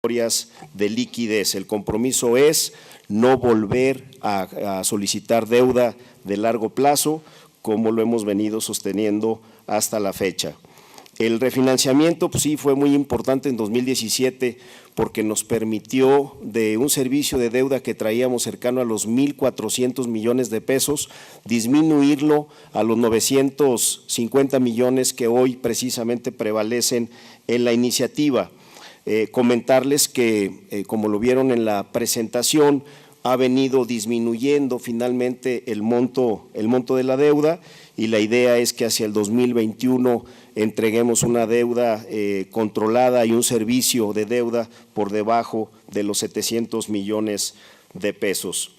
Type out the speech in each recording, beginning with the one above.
de liquidez. El compromiso es no volver a solicitar deuda de largo plazo, como lo hemos venido sosteniendo hasta la fecha. El refinanciamiento, pues sí, fue muy importante en 2017 porque nos permitió de un servicio de deuda que traíamos cercano a los 1,400 millones de pesos, disminuirlo a los 950 millones que hoy precisamente prevalecen en la iniciativa. Comentarles que, como lo vieron en la presentación, ha venido disminuyendo finalmente el monto de la deuda y la idea es que hacia el 2021 entreguemos una deuda controlada y un servicio de deuda por debajo de los 700 millones de pesos.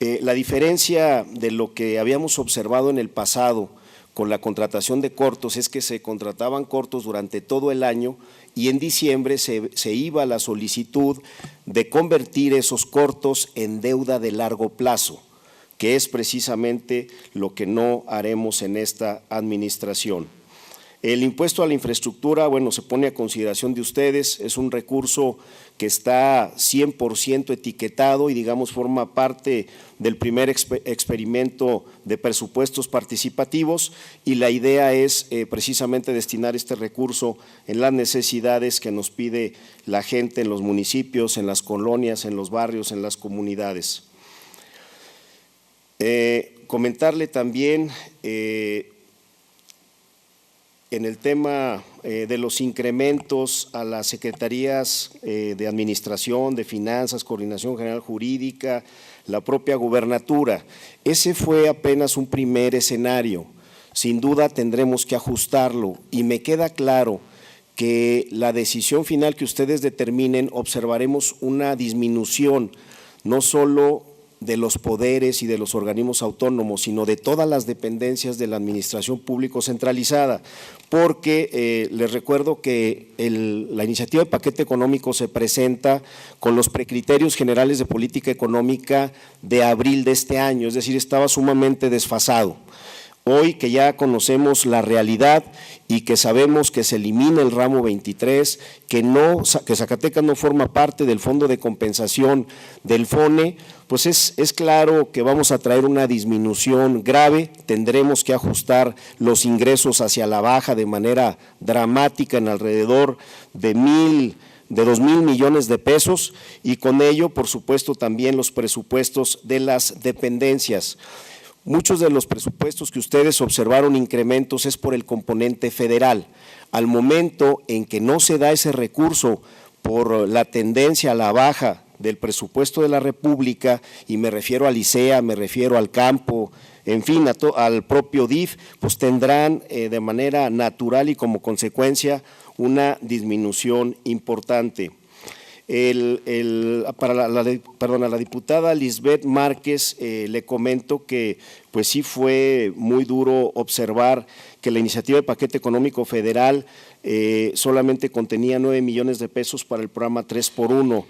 La diferencia de lo que habíamos observado en el pasado con la contratación de cortos es que se contrataban cortos durante todo el año y en diciembre se iba a la solicitud de convertir esos cortos en deuda de largo plazo, que es precisamente lo que no haremos en esta administración. El impuesto a la infraestructura, bueno, se pone a consideración de ustedes, es un recurso que está 100% etiquetado y digamos forma parte del primer experimento de presupuestos participativos y la idea es precisamente destinar este recurso en las necesidades que nos pide la gente en los municipios, en las colonias, en los barrios, en las comunidades. Comentarle también en el tema de los incrementos a las secretarías de Administración, de Finanzas, Coordinación General Jurídica, la propia gubernatura. Ese fue apenas un primer escenario. Sin duda tendremos que ajustarlo y me queda claro que la decisión final que ustedes determinen observaremos una disminución no solo de los poderes y de los organismos autónomos, sino de todas las dependencias de la administración público centralizada, porque les recuerdo que la iniciativa de paquete económico se presenta con los precriterios generales de política económica de abril de este año, es decir, estaba sumamente desfasado. Hoy que ya conocemos la realidad y que sabemos que se elimina el ramo 23, que Zacatecas no forma parte del fondo de compensación del FONE, pues es claro que vamos a traer una disminución grave, tendremos que ajustar los ingresos hacia la baja de manera dramática en alrededor de 2,000 millones de pesos y con ello, por supuesto, también los presupuestos de las dependencias. Muchos de los presupuestos que ustedes observaron incrementos es por el componente federal. Al momento en que no se da ese recurso por la tendencia a la baja del presupuesto de la República, y me refiero al ICEA, me refiero al campo, en fin, al propio DIF, pues tendrán de manera natural y como consecuencia una disminución importante. Para la diputada Lisbeth Márquez le comento que pues sí fue muy duro observar que la iniciativa de paquete económico federal solamente contenía 9 millones de pesos para el programa 3x1.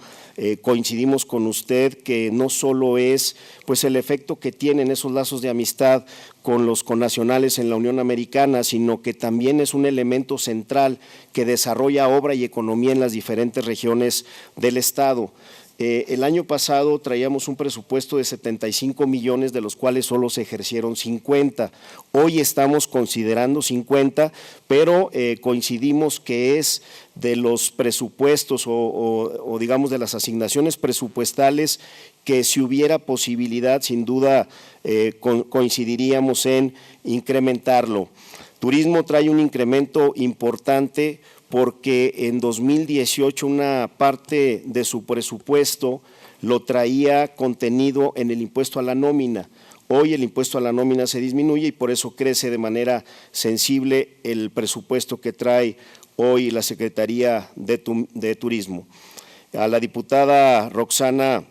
Coincidimos con usted que no solo es pues el efecto que tienen esos lazos de amistad con los connacionales en la Unión Americana, sino que también es un elemento central que desarrolla obra y economía en las diferentes regiones del Estado. El año pasado traíamos un presupuesto de 75 millones, de los cuales solo se ejercieron 50. Hoy estamos considerando 50, pero coincidimos que es de los presupuestos o digamos de las asignaciones presupuestales que si hubiera posibilidad, sin duda coincidiríamos en incrementarlo. Turismo trae un incremento importante porque en 2018 una parte de su presupuesto lo traía contenido en el impuesto a la nómina. Hoy el impuesto a la nómina se disminuye y por eso crece de manera sensible el presupuesto que trae hoy la Secretaría de Turismo. A la diputada Roxana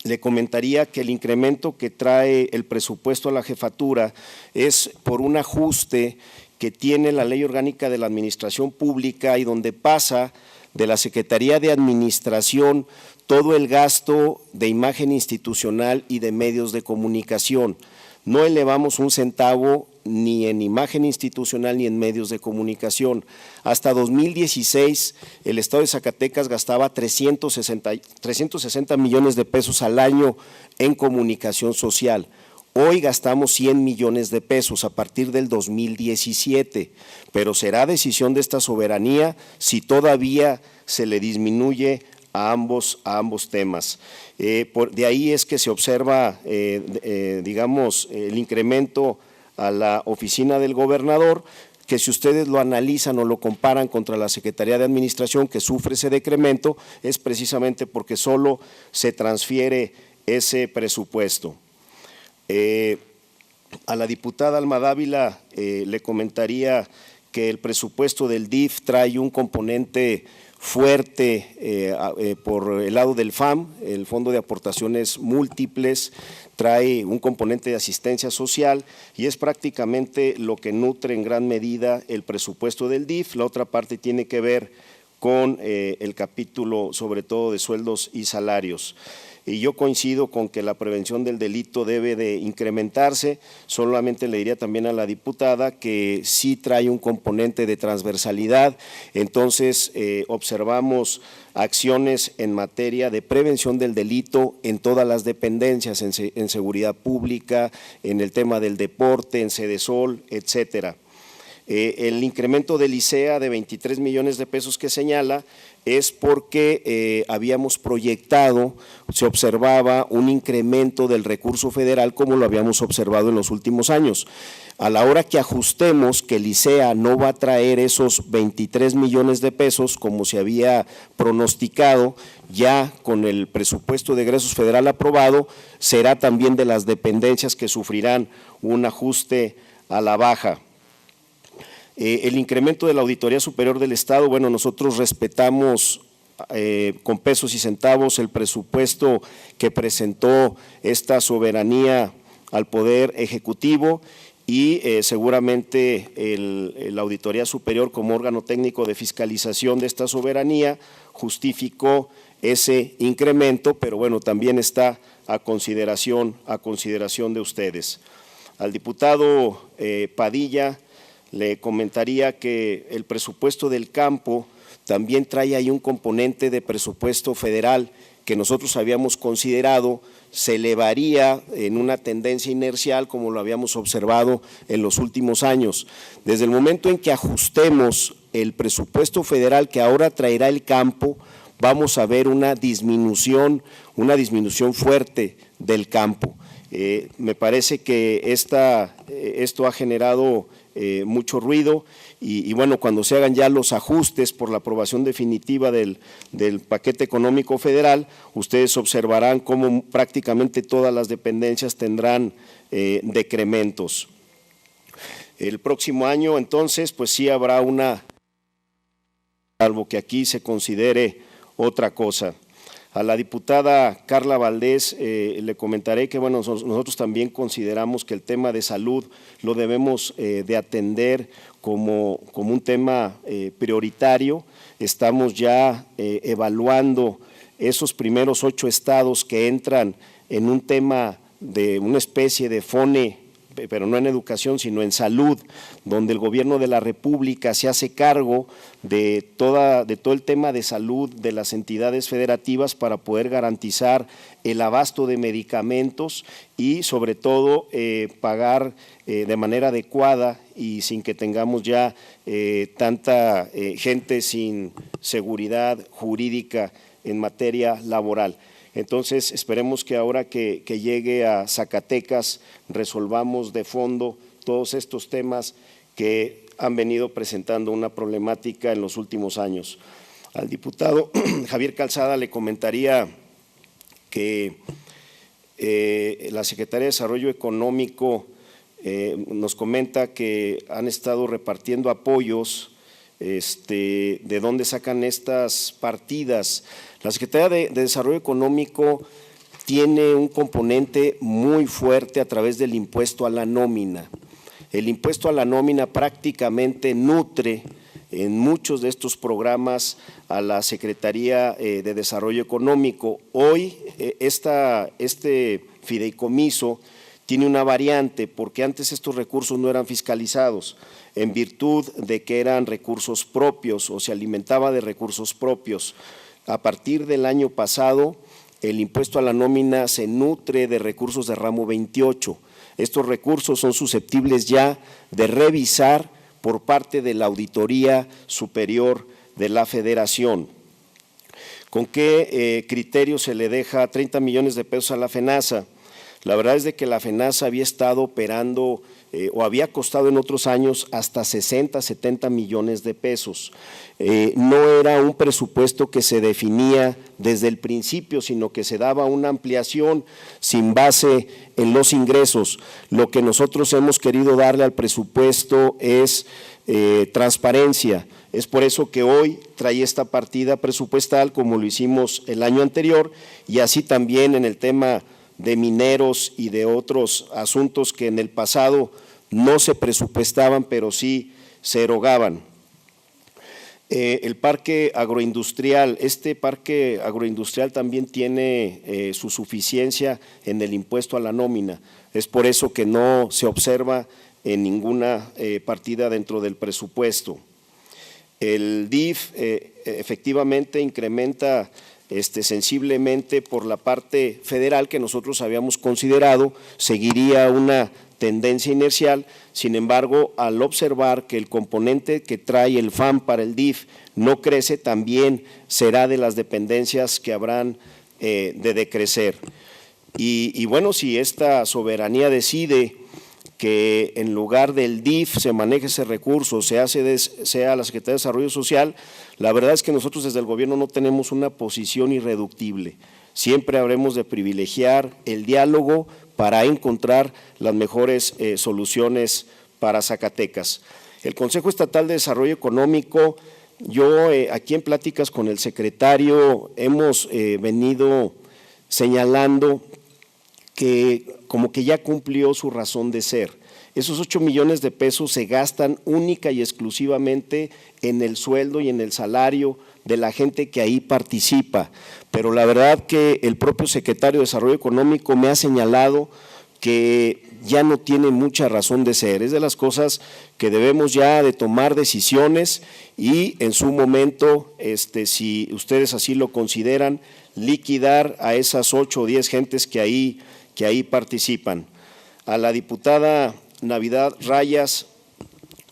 le comentaría que el incremento que trae el presupuesto a la jefatura es por un ajuste que tiene la Ley Orgánica de la Administración Pública y donde pasa de la Secretaría de Administración todo el gasto de imagen institucional y de medios de comunicación. No elevamos un centavo ni en imagen institucional ni en medios de comunicación. Hasta 2016, el Estado de Zacatecas gastaba 360 millones de pesos al año en comunicación social. Hoy gastamos 100 millones de pesos a partir del 2017, pero será decisión de esta soberanía si todavía se le disminuye a ambos temas. De ahí es que se observa, digamos, el incremento a la oficina del gobernador, que si ustedes lo analizan o lo comparan contra la Secretaría de Administración, que sufre ese decremento, es precisamente porque solo se transfiere ese presupuesto. A la diputada Alma Dávila le comentaría que el presupuesto del DIF trae un componente fuerte por el lado del FAM, el Fondo de Aportaciones Múltiples, trae un componente de asistencia social y es prácticamente lo que nutre en gran medida el presupuesto del DIF. La otra parte tiene que ver con el capítulo sobre todo de sueldos y salarios. Y yo coincido con que la prevención del delito debe de incrementarse, solamente le diría también a la diputada que sí trae un componente de transversalidad, entonces observamos acciones en materia de prevención del delito en todas las dependencias, en seguridad pública, en el tema del deporte, en Sedesol, etcétera. El incremento del ICEA de 23 millones de pesos que señala es porque habíamos proyectado, se observaba un incremento del recurso federal como lo habíamos observado en los últimos años. A la hora que ajustemos que el ICEA no va a traer esos 23 millones de pesos como se había pronosticado, ya con el presupuesto de egresos federal aprobado, será también de las dependencias que sufrirán un ajuste a la baja. El incremento de la Auditoría Superior del Estado, bueno, nosotros respetamos con pesos y centavos el presupuesto que presentó esta soberanía al Poder Ejecutivo y seguramente la Auditoría Superior como órgano técnico de fiscalización de esta soberanía justificó ese incremento, pero bueno, también está a consideración de ustedes. Al diputado Padilla le comentaría que el presupuesto del campo también trae ahí un componente de presupuesto federal que nosotros habíamos considerado se elevaría en una tendencia inercial como lo habíamos observado en los últimos años. Desde el momento en que ajustemos el presupuesto federal que ahora traerá el campo, vamos a ver una disminución fuerte del campo. Me parece que esto ha generado mucho ruido y bueno, cuando se hagan ya los ajustes por la aprobación definitiva del paquete económico federal, ustedes observarán cómo prácticamente todas las dependencias tendrán decrementos. El próximo año entonces pues sí habrá salvo que aquí se considere otra cosa. A la diputada Carla Valdés le comentaré que bueno, nosotros también consideramos que el tema de salud lo debemos de atender como un tema prioritario. Estamos ya evaluando esos primeros 8 estados que entran en un tema de una especie de FONE, pero no en educación, sino en salud, donde el gobierno de la República se hace cargo de todo el tema de salud de las entidades federativas para poder garantizar el abasto de medicamentos y sobre todo pagar de manera adecuada y sin que tengamos ya tanta gente sin seguridad jurídica en materia laboral. Entonces, esperemos que ahora que llegue a Zacatecas resolvamos de fondo todos estos temas que han venido presentando una problemática en los últimos años. Al diputado Javier Calzada le comentaría que la Secretaría de Desarrollo Económico nos comenta que han estado repartiendo apoyos, de dónde sacan estas partidas. La Secretaría de Desarrollo Económico tiene un componente muy fuerte a través del impuesto a la nómina. El impuesto a la nómina prácticamente nutre en muchos de estos programas a la Secretaría de Desarrollo Económico. Hoy este fideicomiso tiene una variante, porque antes estos recursos no eran fiscalizados, en virtud de que eran recursos propios o se alimentaba de recursos propios. A partir del año pasado, el impuesto a la nómina se nutre de recursos de ramo 28. Estos recursos son susceptibles ya de revisar por parte de la Auditoría Superior de la Federación. ¿Con qué criterio se le deja 30 millones de pesos a la FENASA? La verdad es de que la FENASA había estado operando o había costado en otros años hasta 60, 70 millones de pesos. No era un presupuesto que se definía desde el principio, sino que se daba una ampliación sin base en los ingresos. Lo que nosotros hemos querido darle al presupuesto es transparencia. Es por eso que hoy trae esta partida presupuestal como lo hicimos el año anterior, y así también en el tema de mineros y de otros asuntos que en el pasado no se presupuestaban, pero sí se erogaban. El parque agroindustrial, este parque agroindustrial también tiene su suficiencia en el impuesto a la nómina, es por eso que no se observa en ninguna partida dentro del presupuesto. El DIF efectivamente incrementa sensiblemente por la parte federal que nosotros habíamos considerado, seguiría una tendencia inercial. Sin embargo, al observar que el componente que trae el FAM para el DIF no crece, también será de las dependencias que habrán de decrecer. Y bueno, si esta soberanía decide que en lugar del DIF se maneje ese recurso, sea la Secretaría de Desarrollo Social, la verdad es que nosotros desde el gobierno no tenemos una posición irreductible. Siempre habremos de privilegiar el diálogo para encontrar las mejores soluciones para Zacatecas. El Consejo Estatal de Desarrollo Económico, yo aquí en pláticas con el secretario hemos venido señalando que como que ya cumplió su razón de ser. Esos 8 millones de pesos se gastan única y exclusivamente en el sueldo y en el salario de la gente que ahí participa, pero la verdad que el propio secretario de Desarrollo Económico me ha señalado que ya no tiene mucha razón de ser, es de las cosas que debemos ya de tomar decisiones y en su momento, si ustedes así lo consideran, liquidar a esas 8 o 10 gentes que ahí participan. A la diputada Navidad Rayas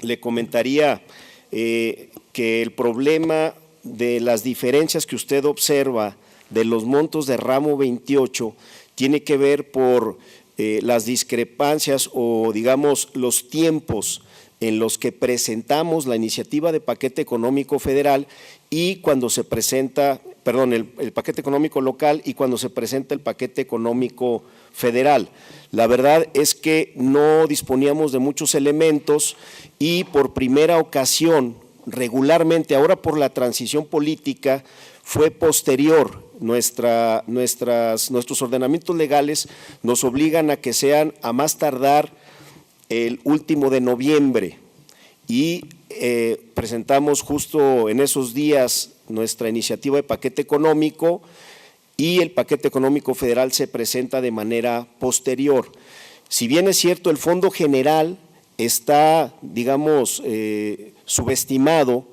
le comentaría que el problema de las diferencias que usted observa de los montos de ramo 28 tiene que ver por las discrepancias o digamos los tiempos en los que presentamos la iniciativa de paquete económico federal y cuando se presenta, perdón, el paquete económico local y cuando se presenta el paquete económico federal. La verdad es que no disponíamos de muchos elementos y por primera ocasión, regularmente, ahora por la transición política, fue posterior. Nuestros ordenamientos legales nos obligan a que sean a más tardar el último de noviembre y presentamos justo en esos días nuestra iniciativa de paquete económico y el paquete económico federal se presenta de manera posterior. Si bien es cierto, el Fondo General está, digamos, subestimado,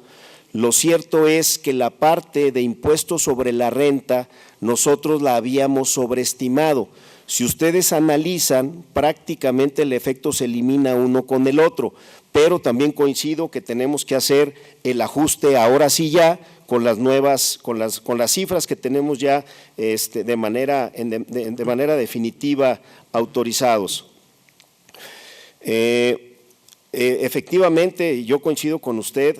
lo cierto es que la parte de impuestos sobre la renta nosotros la habíamos sobreestimado. Si ustedes analizan, prácticamente el efecto se elimina uno con el otro, pero también coincido que tenemos que hacer el ajuste ahora sí ya con las nuevas, con las cifras que tenemos ya de manera definitiva autorizados. Efectivamente, yo coincido con usted,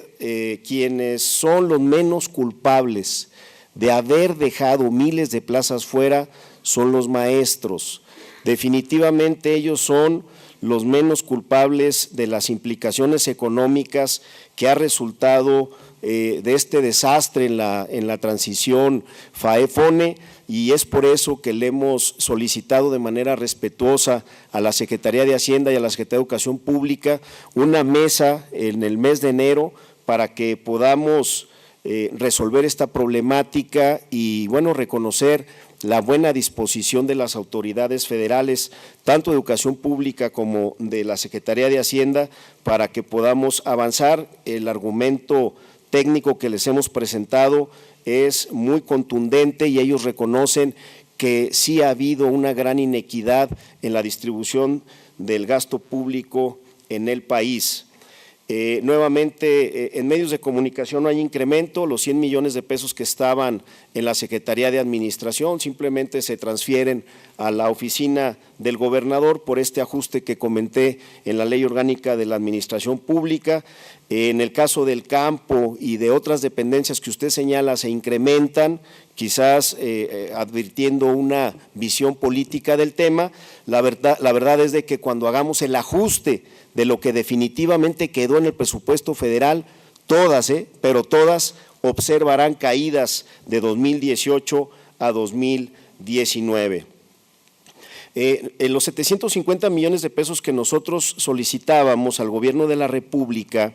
quienes son los menos culpables de haber dejado miles de plazas fuera son los maestros. Definitivamente ellos son los menos culpables de las implicaciones económicas que ha resultado de este desastre en la transición FAE-FONE, y es por eso que le hemos solicitado de manera respetuosa a la Secretaría de Hacienda y a la Secretaría de Educación Pública una mesa en el mes de enero para que podamos resolver esta problemática y, bueno, reconocer la buena disposición de las autoridades federales, tanto de Educación Pública como de la Secretaría de Hacienda, para que podamos avanzar. El argumento técnico que les hemos presentado es muy contundente y ellos reconocen que sí ha habido una gran inequidad en la distribución del gasto público en el país. Nuevamente, en medios de comunicación no hay incremento, los 100 millones de pesos que estaban en la Secretaría de Administración simplemente se transfieren a la oficina del gobernador por este ajuste que comenté en la Ley Orgánica de la Administración Pública. En el caso del campo y de otras dependencias que usted señala se incrementan, quizás advirtiendo una visión política del tema. La verdad es de que cuando hagamos el ajuste de lo que definitivamente quedó en el presupuesto federal, todas, pero todas observarán caídas de 2018 a 2019. En los 750 millones de pesos que nosotros solicitábamos al Gobierno de la República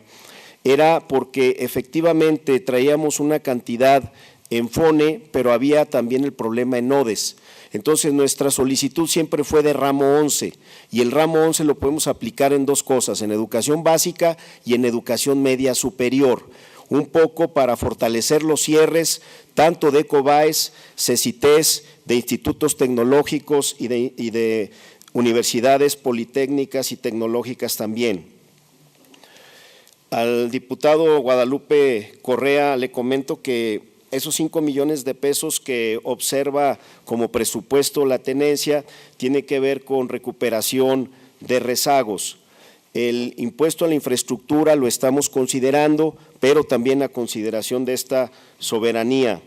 era porque efectivamente traíamos una cantidad en FONE, pero había también el problema en ODES. Entonces, nuestra solicitud siempre fue de ramo 11 y el ramo 11 lo podemos aplicar en dos cosas, en educación básica y en educación media superior, un poco para fortalecer los cierres tanto de ECOBAES, CECITES, de institutos tecnológicos y de universidades politécnicas y tecnológicas también. Al diputado Guadalupe Correa le comento que esos 5 millones de pesos que observa como presupuesto la tenencia tiene que ver con recuperación de rezagos. El impuesto a la infraestructura lo estamos considerando, pero también a consideración de esta soberanía.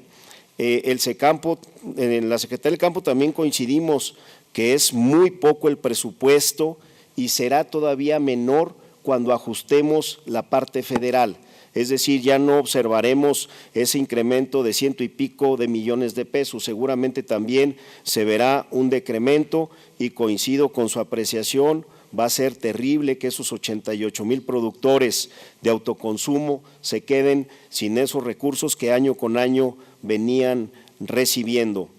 El SECAMPO, en la Secretaría del Campo también coincidimos que es muy poco el presupuesto y será todavía menor cuando ajustemos la parte federal. Es decir, ya no observaremos ese incremento de 100 y pico de millones de pesos, seguramente también se verá un decremento y coincido con su apreciación, va a ser terrible que esos 88,000 productores de autoconsumo se queden sin esos recursos que año con año venían recibiendo.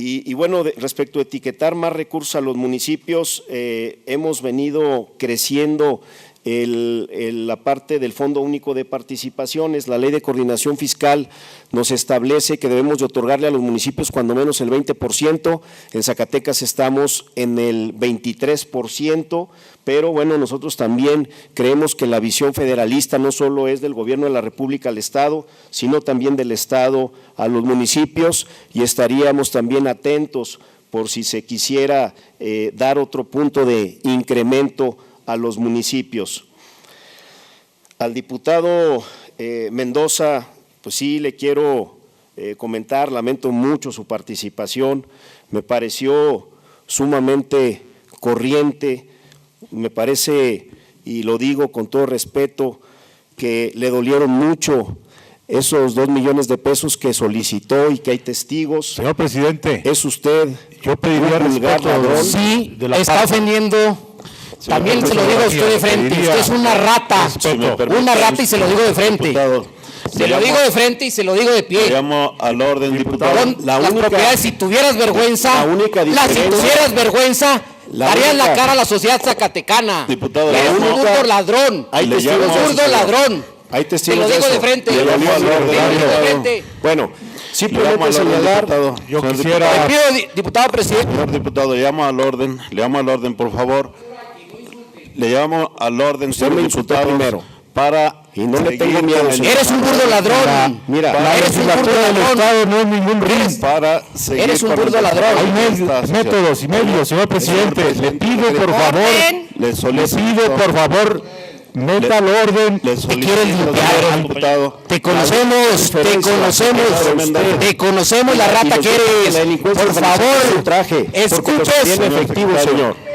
Y bueno, respecto a etiquetar más recursos a los municipios, hemos venido creciendo la parte del Fondo Único de Participaciones. La Ley de Coordinación Fiscal nos establece que debemos de otorgarle a los municipios cuando menos el 20%, en Zacatecas estamos en el 23%, pero bueno, nosotros también creemos que la visión federalista no solo es del Gobierno de la República al Estado, sino también del Estado a los municipios y estaríamos también atentos por si se quisiera dar otro punto de incremento a los municipios. Al diputado Mendoza, pues sí le quiero comentar, lamento mucho su participación, me pareció sumamente corriente, me parece, y lo digo con todo respeto, que le dolieron mucho esos 2 millones de pesos que solicitó y que hay testigos. Señor presidente, es usted yo pediría respeto. Sí, está ofendiendo. También se lo digo a usted de frente, usted es una rata, una rata y se lo digo de frente. Se lo digo de frente y se lo digo de pie. Le llamo al orden, diputado. Las propiedades, si tuvieras vergüenza, darías la cara a la sociedad zacatecana. Diputado, eres un burdo ladrón. Hay testigos, burdo ladrón. Hay testigos. Te lo digo de frente. Le llamo al orden. Bueno, simplemente señalar. Yo quisiera. Le pido, diputado presidente. Señor diputado, le llamo al orden, por favor. Le llamo al orden, usted me insultó primero. Para y no le tengo miedo. Eres un burdo ladrón. Mira, eres un burdo ladrón. Estado no es ningún ring. Para seguir. Eres un burdo ladrón. Hay métodos y medios, señor presidente. Le pido por favor, meta al orden. Te quieres limpiar, diputado. Te conocemos la rata que eres. Por favor, escuches. Efectivo, señor.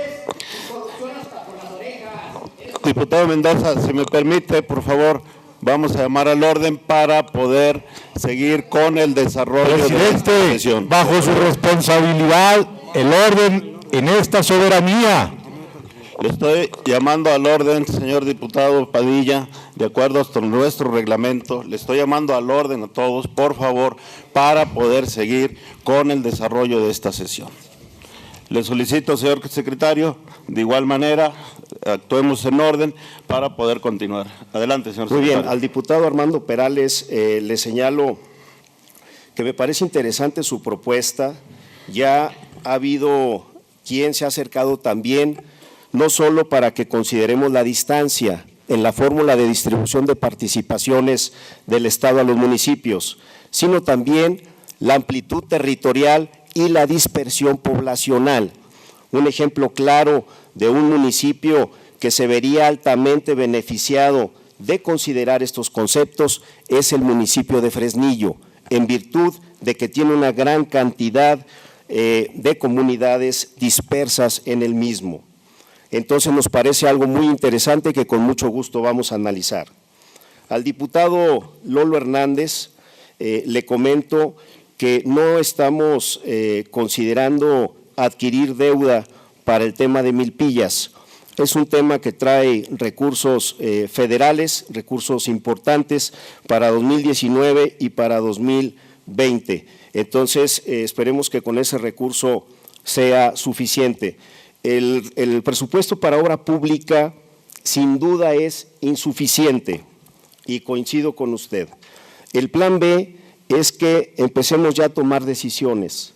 Diputado Mendoza, si me permite, por favor, vamos a llamar al orden para poder seguir con el desarrollo de la sesión. Bajo su responsabilidad, el orden en esta soberanía. Le estoy llamando al orden, señor diputado Padilla, de acuerdo a nuestro reglamento. Le estoy llamando al orden a todos, por favor, para poder seguir con el desarrollo de esta sesión. Le solicito, señor secretario, de igual manera, actuemos en orden para poder continuar. Adelante, señor secretario. Muy bien, al diputado Armando Perales le señalo que me parece interesante su propuesta. Ya ha habido quien se ha acercado también, no solo para que consideremos la distancia en la fórmula de distribución de participaciones del Estado a los municipios, sino también la amplitud territorial y la dispersión poblacional. Un ejemplo claro de un municipio que se vería altamente beneficiado de considerar estos conceptos es el municipio de Fresnillo, en virtud de que tiene una gran cantidad de comunidades dispersas en el mismo. Entonces nos parece algo muy interesante que con mucho gusto vamos a analizar. Al diputado Lolo Hernández le comento que no estamos considerando adquirir deuda para el tema de Milpillas. Es un tema que trae recursos federales, recursos importantes para 2019 y para 2020. Entonces, esperemos que con ese recurso sea suficiente. El presupuesto para obra pública sin duda es insuficiente y coincido con usted. El plan B es que empecemos ya a tomar decisiones.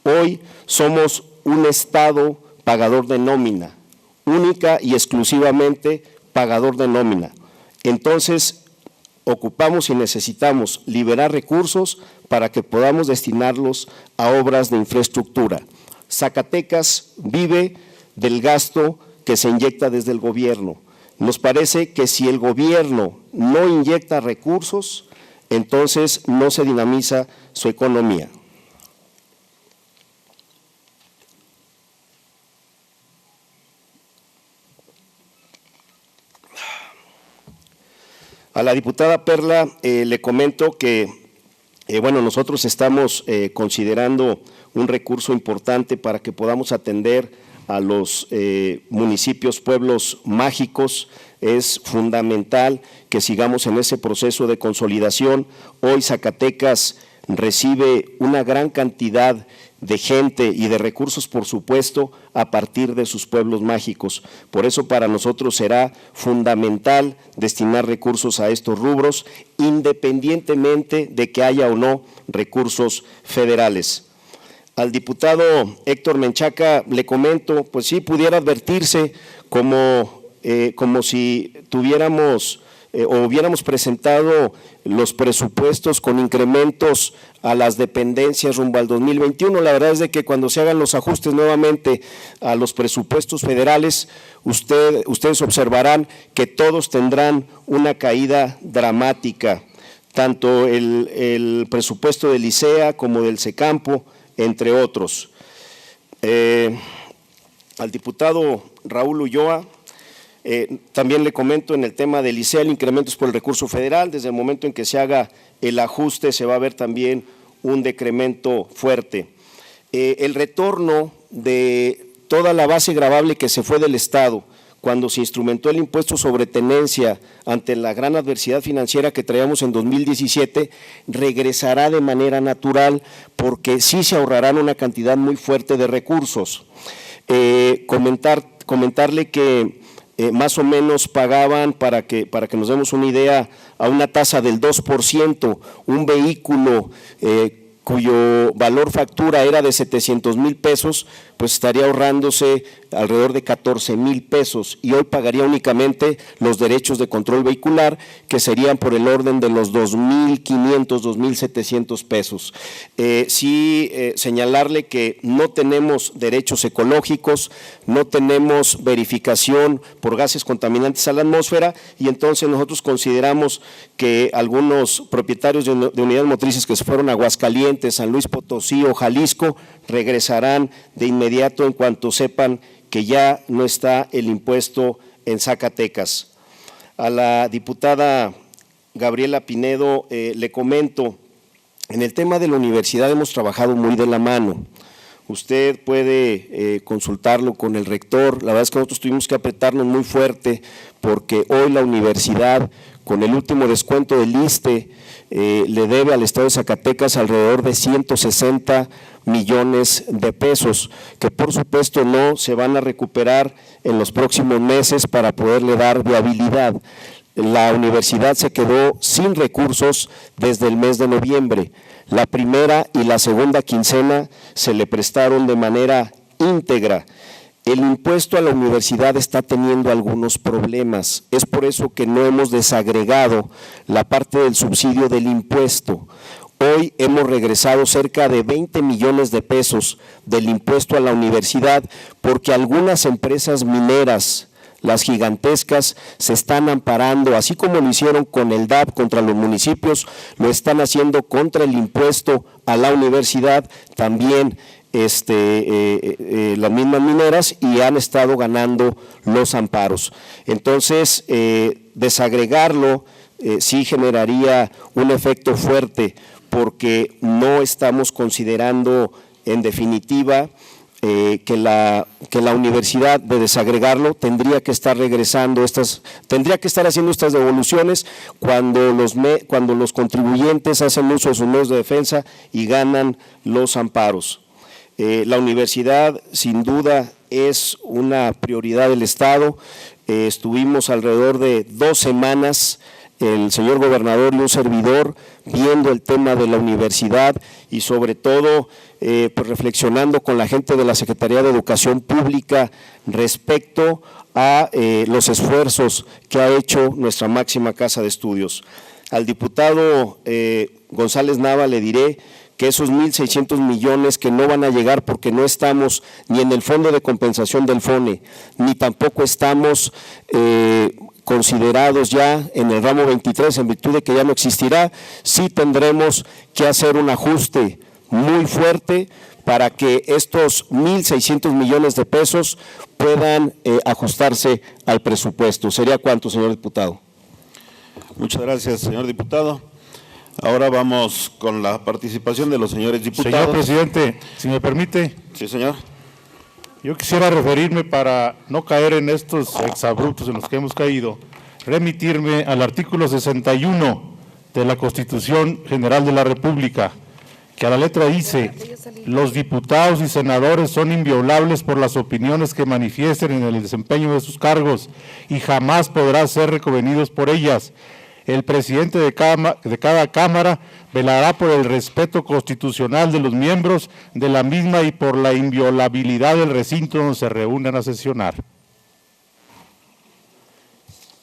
Hoy somos un Estado pagador de nómina, única y exclusivamente pagador de nómina. Entonces, ocupamos y necesitamos liberar recursos para que podamos destinarlos a obras de infraestructura. Zacatecas vive del gasto que se inyecta desde el gobierno. Nos parece que si el gobierno no inyecta recursos, entonces no se dinamiza su economía. A la diputada Perla le comento que bueno, nosotros estamos considerando un recurso importante para que podamos atender a los municipios, pueblos mágicos. Es fundamental que sigamos en ese proceso de consolidación. Hoy Zacatecas recibe una gran cantidad de gente y de recursos, por supuesto, a partir de sus pueblos mágicos. Por eso para nosotros será fundamental destinar recursos a estos rubros, independientemente de que haya o no recursos federales. Al diputado Héctor Menchaca le comento, pues sí, pudiera advertirse como si tuviéramos o hubiéramos presentado los presupuestos con incrementos a las dependencias rumbo al 2021. La verdad es de que cuando se hagan los ajustes nuevamente a los presupuestos federales, ustedes observarán que todos tendrán una caída dramática, tanto el presupuesto del ICEA como del SECAMPO, entre otros. Al diputado Raúl Ulloa, también le comento en el tema del ICEA, el incremento es por el recurso federal. Desde el momento en que se haga el ajuste se va a ver también un decremento fuerte. El retorno de toda la base gravable que se fue del Estado cuando se instrumentó el impuesto sobre tenencia ante la gran adversidad financiera que traíamos en 2017, regresará de manera natural porque sí se ahorrarán una cantidad muy fuerte de recursos. Comentarle que más o menos pagaban, para que nos demos una idea, a una tasa del 2%, un vehículo cuyo valor factura era de 700,000 pesos, pues estaría ahorrándose alrededor de 14,000 pesos y hoy pagaría únicamente los derechos de control vehicular, que serían por el orden de los 2,500, 2,700 pesos. Señalarle que no tenemos derechos ecológicos, no tenemos verificación por gases contaminantes a la atmósfera y entonces nosotros consideramos que algunos propietarios de unidades motrices que se fueron a Aguascalientes, San Luis Potosí o Jalisco regresarán de inmediato en cuanto sepan que ya no está el impuesto en Zacatecas. A la diputada Gabriela Pinedo le comento, en el tema de la universidad hemos trabajado muy de la mano. Usted puede consultarlo con el rector. La verdad es que nosotros tuvimos que apretarnos muy fuerte porque hoy la universidad con el último descuento del ISSSTE, le debe al Estado de Zacatecas alrededor de 160 millones de pesos, que por supuesto no se van a recuperar en los próximos meses para poderle dar viabilidad. La universidad se quedó sin recursos desde el mes de noviembre. La primera y la segunda quincena se le prestaron de manera íntegra. El impuesto a la universidad está teniendo algunos problemas, es por eso que no hemos desagregado la parte del subsidio del impuesto. Hoy hemos regresado cerca de 20 millones de pesos del impuesto a la universidad porque algunas empresas mineras, las gigantescas, se están amparando, así como lo hicieron con el DAP contra los municipios, lo están haciendo contra el impuesto a la universidad, también las mismas mineras, y han estado ganando los amparos. Entonces, desagregarlo sí generaría un efecto fuerte, porque no estamos considerando en definitiva que la universidad, de desagregarlo, tendría que estar regresando tendría que estar haciendo estas devoluciones cuando los contribuyentes hacen uso de sus medios de defensa y ganan los amparos. La universidad sin duda es una prioridad del Estado. Estuvimos alrededor de 2 semanas, el señor gobernador y un servidor, viendo el tema de la universidad y sobre todo pues reflexionando con la gente de la Secretaría de Educación Pública respecto a los esfuerzos que ha hecho nuestra máxima casa de estudios. Al diputado González Nava le diré que esos 1.600 millones que no van a llegar porque no estamos ni en el fondo de compensación del FONE, ni tampoco estamos considerados ya en el ramo 23 en virtud de que ya no existirá, sí tendremos que hacer un ajuste muy fuerte para que estos 1.600 millones de pesos puedan ajustarse al presupuesto. ¿Sería cuánto, señor diputado? Muchas gracias, señor diputado. Ahora vamos con la participación de los señores diputados. Señor presidente, si me permite. Sí, señor. Yo quisiera referirme, para no caer en estos exabruptos en los que hemos caído, remitirme al artículo 61 de la Constitución General de la República, que a la letra dice: los diputados y senadores son inviolables por las opiniones que manifiesten en el desempeño de sus cargos y jamás podrán ser reconvenidos por ellas. El presidente de cada Cámara velará por el respeto constitucional de los miembros de la misma y por la inviolabilidad del recinto donde se reúnan a sesionar.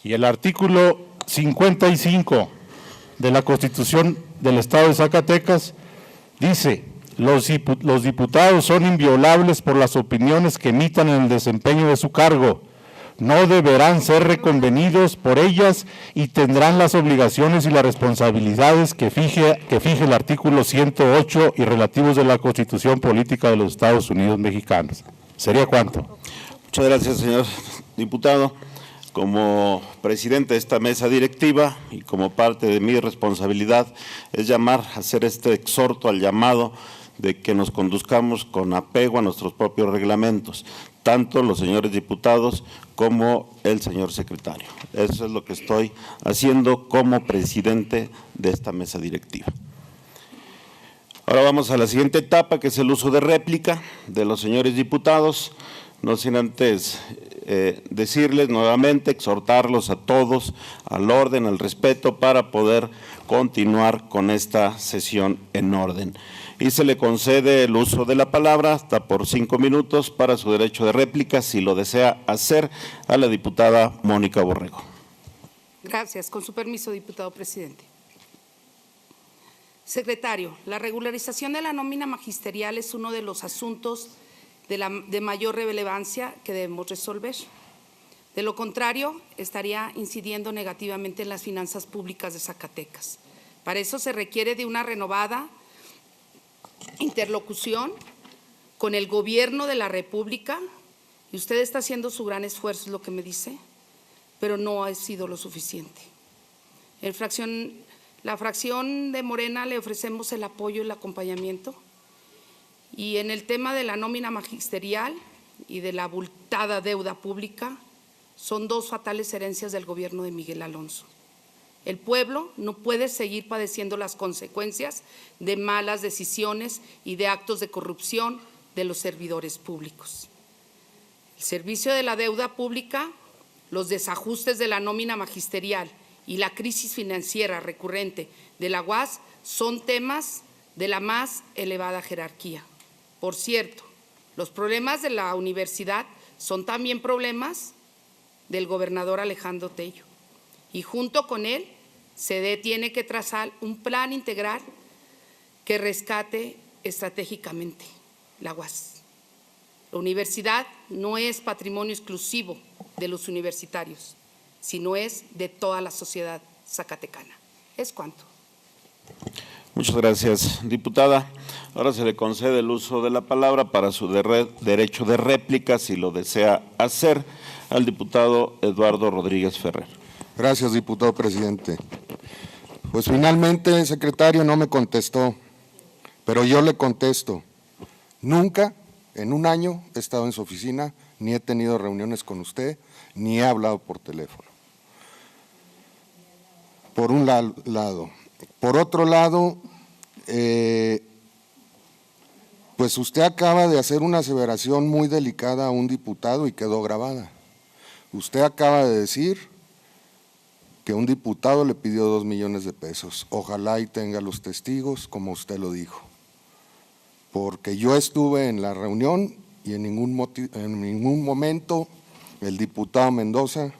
Y el artículo 55 de la Constitución del Estado de Zacatecas dice: los diputados son inviolables por las opiniones que emitan en el desempeño de su cargo. No deberán ser reconvenidos por ellas y tendrán las obligaciones y las responsabilidades que fije el artículo 108 y relativos de la Constitución Política de los Estados Unidos Mexicanos. ¿Sería cuánto? Muchas gracias, señor diputado. Como presidente de esta mesa directiva y como parte de mi responsabilidad es hacer este exhorto al llamado de que nos conduzcamos con apego a nuestros propios reglamentos, tanto los señores diputados como el señor secretario. Eso es lo que estoy haciendo como presidente de esta mesa directiva. Ahora vamos a la siguiente etapa, que es el uso de réplica de los señores diputados. No sin antes decirles nuevamente, exhortarlos a todos al orden, al respeto, para poder continuar con esta sesión en orden. Y se le concede el uso de la palabra hasta por 5 minutos para su derecho de réplica, si lo desea hacer, a la diputada Mónica Borrego. Gracias. Con su permiso, diputado presidente. Secretario, la regularización de la nómina magisterial es uno de los asuntos de mayor relevancia que debemos resolver. De lo contrario, estaría incidiendo negativamente en las finanzas públicas de Zacatecas. Para eso se requiere de una renovada interlocución con el gobierno de la República, y usted está haciendo su gran esfuerzo, es lo que me dice, pero no ha sido lo suficiente. La fracción de Morena le ofrecemos el apoyo y el acompañamiento, y en el tema de la nómina magisterial y de la abultada deuda pública, son 2 fatales herencias del gobierno de Miguel Alonso. El pueblo no puede seguir padeciendo las consecuencias de malas decisiones y de actos de corrupción de los servidores públicos. El servicio de la deuda pública, los desajustes de la nómina magisterial y la crisis financiera recurrente de la UAS son temas de la más elevada jerarquía. Por cierto, los problemas de la universidad son también problemas del gobernador Alejandro Tello, y junto con él se tiene que trazar un plan integral que rescate estratégicamente la UAS. La universidad no es patrimonio exclusivo de los universitarios, sino es de toda la sociedad zacatecana. Es cuanto. Muchas gracias, diputada. Ahora se le concede el uso de la palabra para su derecho de réplica, si lo desea hacer, al diputado Eduardo Rodríguez Ferrer. Gracias, diputado presidente. Pues finalmente, secretario, no me contestó, pero yo le contesto. Nunca en un año he estado en su oficina, ni he tenido reuniones con usted, ni he hablado por teléfono. Por un lado. Por otro lado, pues usted acaba de hacer una aseveración muy delicada a un diputado y quedó grabada. Usted acaba de decir que un diputado le pidió 2 millones de pesos. Ojalá y tenga los testigos, como usted lo dijo. Porque yo estuve en la reunión y en ningún momento el diputado Mendoza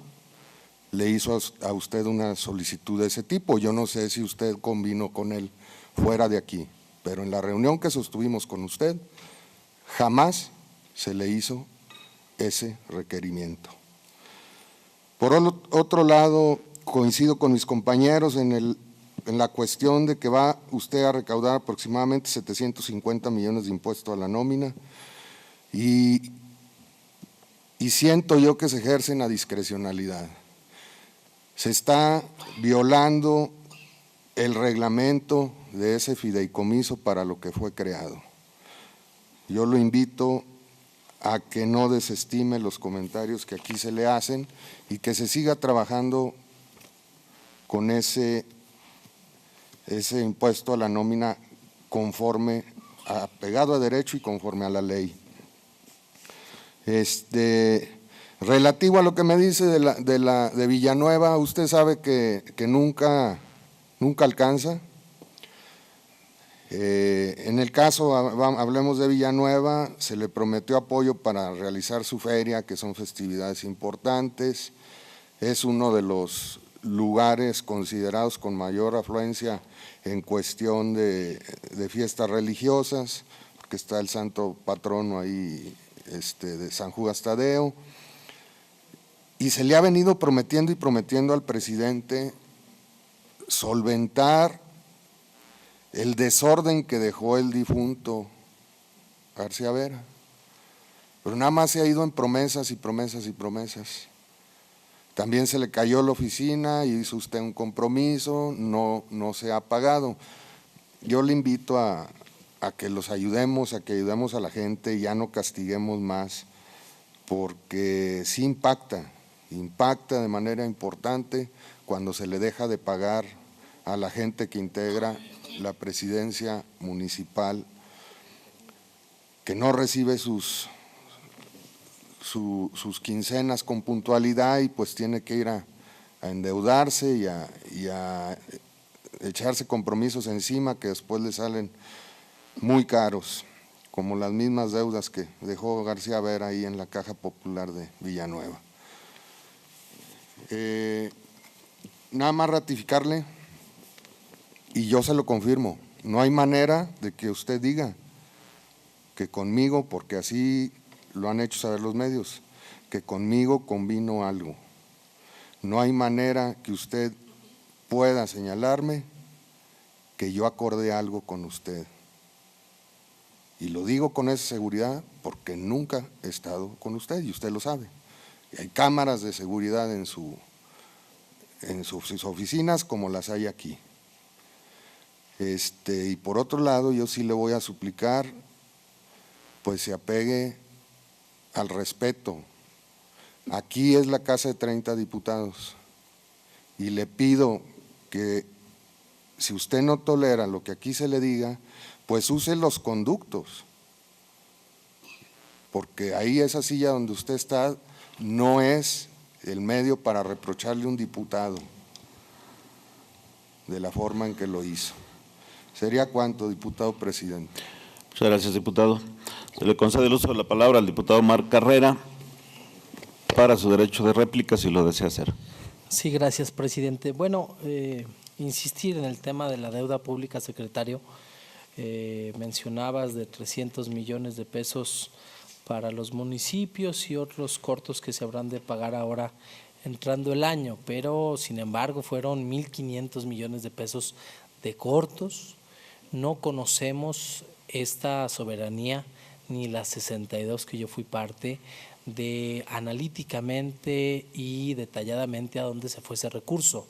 le hizo a usted una solicitud de ese tipo. Yo no sé si usted convino con él fuera de aquí, pero en la reunión que sostuvimos con usted, jamás se le hizo ese requerimiento. Por otro lado, coincido con mis compañeros en la cuestión de que va usted a recaudar aproximadamente 750 millones de impuestos a la nómina y siento yo que se ejercen a discrecionalidad. Se está violando el reglamento de ese fideicomiso para lo que fue creado. Yo lo invito a que no desestime los comentarios que aquí se le hacen y que se siga trabajando con ese impuesto a la nómina conforme, apegado a derecho y conforme a la ley. Relativo a lo que me dice de Villanueva, usted sabe que nunca alcanza. En el caso, hablemos de Villanueva, se le prometió apoyo para realizar su feria, que son festividades importantes. Es uno de los lugares considerados con mayor afluencia en cuestión de fiestas religiosas, porque está el santo patrono ahí de San Judas Tadeo, y se le ha venido prometiendo y prometiendo al presidente solventar el desorden que dejó el difunto García Vera, pero nada más se ha ido en promesas y promesas y promesas. También se le cayó la oficina, hizo usted un compromiso, no se ha pagado. Yo le invito a que los ayudemos, a que ayudemos a la gente y ya no castiguemos más, porque sí impacta de manera importante cuando se le deja de pagar a la gente que integra la presidencia municipal, que no recibe sus quincenas con puntualidad y pues tiene que ir a endeudarse y a echarse compromisos encima que después le salen muy caros, como las mismas deudas que dejó García Vera ahí en la Caja Popular de Villanueva. Nada más ratificarle, y yo se lo confirmo, no hay manera de que usted diga que conmigo, porque así lo han hecho saber los medios, que conmigo convino algo. No hay manera que usted pueda señalarme que yo acordé algo con usted. Y lo digo con esa seguridad porque nunca he estado con usted y usted lo sabe. Y hay cámaras de seguridad en sus oficinas como las hay aquí. Y por otro lado, yo sí le voy a suplicar, pues se apegue al respeto. Aquí es la casa de 30 diputados y le pido que si usted no tolera lo que aquí se le diga, pues use los conductos, porque ahí esa silla donde usted está no es el medio para reprocharle a un diputado de la forma en que lo hizo. ¿Sería cuánto, diputado presidente? Muchas gracias, diputado. Se le concede el uso de la palabra al diputado Marc Carrera para su derecho de réplica, si lo desea hacer. Sí, gracias, presidente. Bueno, insistir en el tema de la deuda pública, secretario. Mencionabas de 300 millones de pesos para los municipios y otros cortos que se habrán de pagar ahora entrando el año, pero sin embargo fueron 1.500 millones de pesos de cortos. No conocemos esta soberanía ni la 62 que yo fui parte de analíticamente y detalladamente a dónde se fue ese recurso.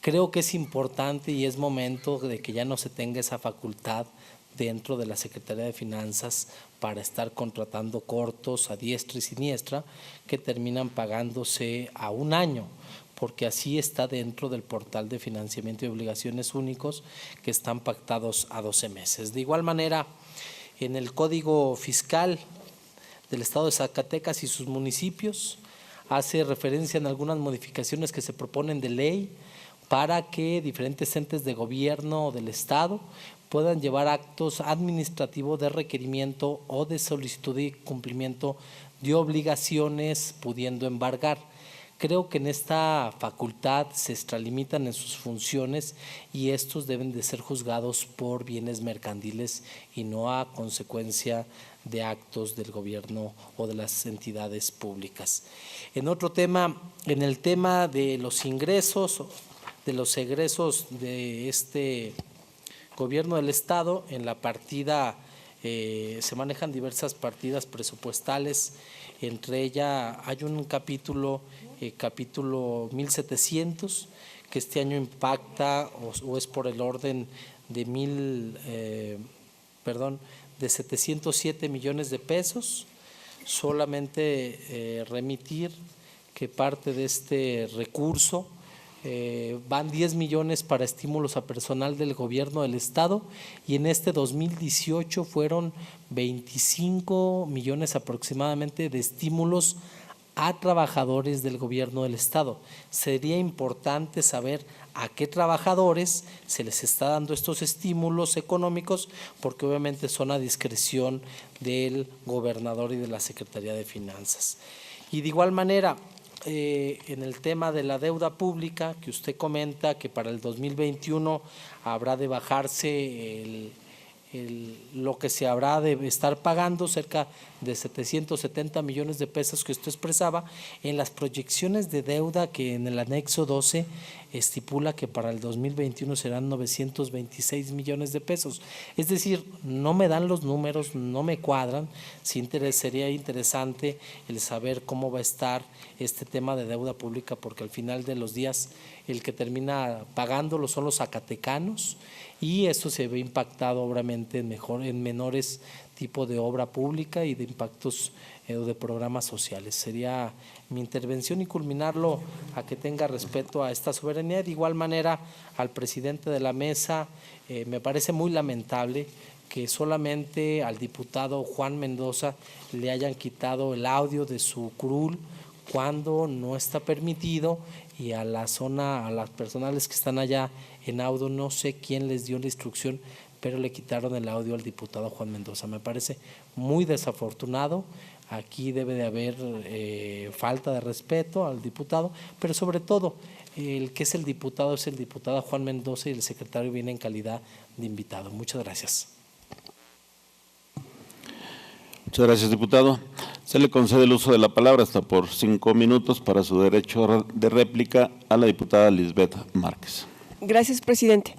Creo que es importante y es momento de que ya no se tenga esa facultad dentro de la Secretaría de Finanzas para estar contratando cortos a diestra y siniestra que terminan pagándose a un año, porque así está dentro del portal de financiamiento y obligaciones únicos que están pactados a 12 meses. De igual manera, en el Código Fiscal del Estado de Zacatecas y sus municipios hace referencia en algunas modificaciones que se proponen de ley para que diferentes entes de gobierno o del Estado puedan llevar actos administrativos de requerimiento o de solicitud de cumplimiento de obligaciones, pudiendo embargar. Creo que en esta facultad se extralimitan en sus funciones y estos deben de ser juzgados por bienes mercantiles y no a consecuencia de actos del gobierno o de las entidades públicas. En otro tema, en el tema de los ingresos, de los egresos de este gobierno del Estado, en la partida se manejan diversas partidas presupuestales, entre ellas hay un capítulo 1700, que este año impacta o es por el orden de 707 millones de pesos. Solamente remitir que parte de este recurso van 10 millones para estímulos a personal del gobierno del Estado y en este 2018 fueron 25 millones aproximadamente de estímulos a trabajadores del gobierno del Estado. Sería importante saber a qué trabajadores se les está dando estos estímulos económicos, porque obviamente son a discreción del gobernador y de la Secretaría de Finanzas. Y de igual manera, en el tema de la deuda pública, que usted comenta que para el 2021 habrá de bajarse lo que se habrá de estar pagando, cerca de 770 millones de pesos que usted expresaba, en las proyecciones de deuda que en el anexo 12 estipula que para el 2021 serán 926 millones de pesos. Es decir, no me dan los números, no me cuadran. Sería interesante el saber cómo va a estar este tema de deuda pública, porque al final de los días el que termina pagándolo son los zacatecanos y esto se ve impactado obviamente en menores tipo de obra pública y de impactos de programas sociales. Sería mi intervención y culminarlo a que tenga respeto a esta soberanía. De igual manera, al presidente de la mesa, me parece muy lamentable que solamente al diputado Juan Mendoza le hayan quitado el audio de su curul cuando no está permitido, y a las personales que están allá en audio, no sé quién les dio la instrucción, pero le quitaron el audio al diputado Juan Mendoza. Me parece muy desafortunado. Aquí debe de haber falta de respeto al diputado, pero sobre todo el que es el diputado Juan Mendoza y el secretario viene en calidad de invitado. Muchas gracias. Muchas gracias, diputado. Se le concede el uso de la palabra hasta por 5 minutos para su derecho de réplica a la diputada Lisbeth Márquez. Gracias, presidente.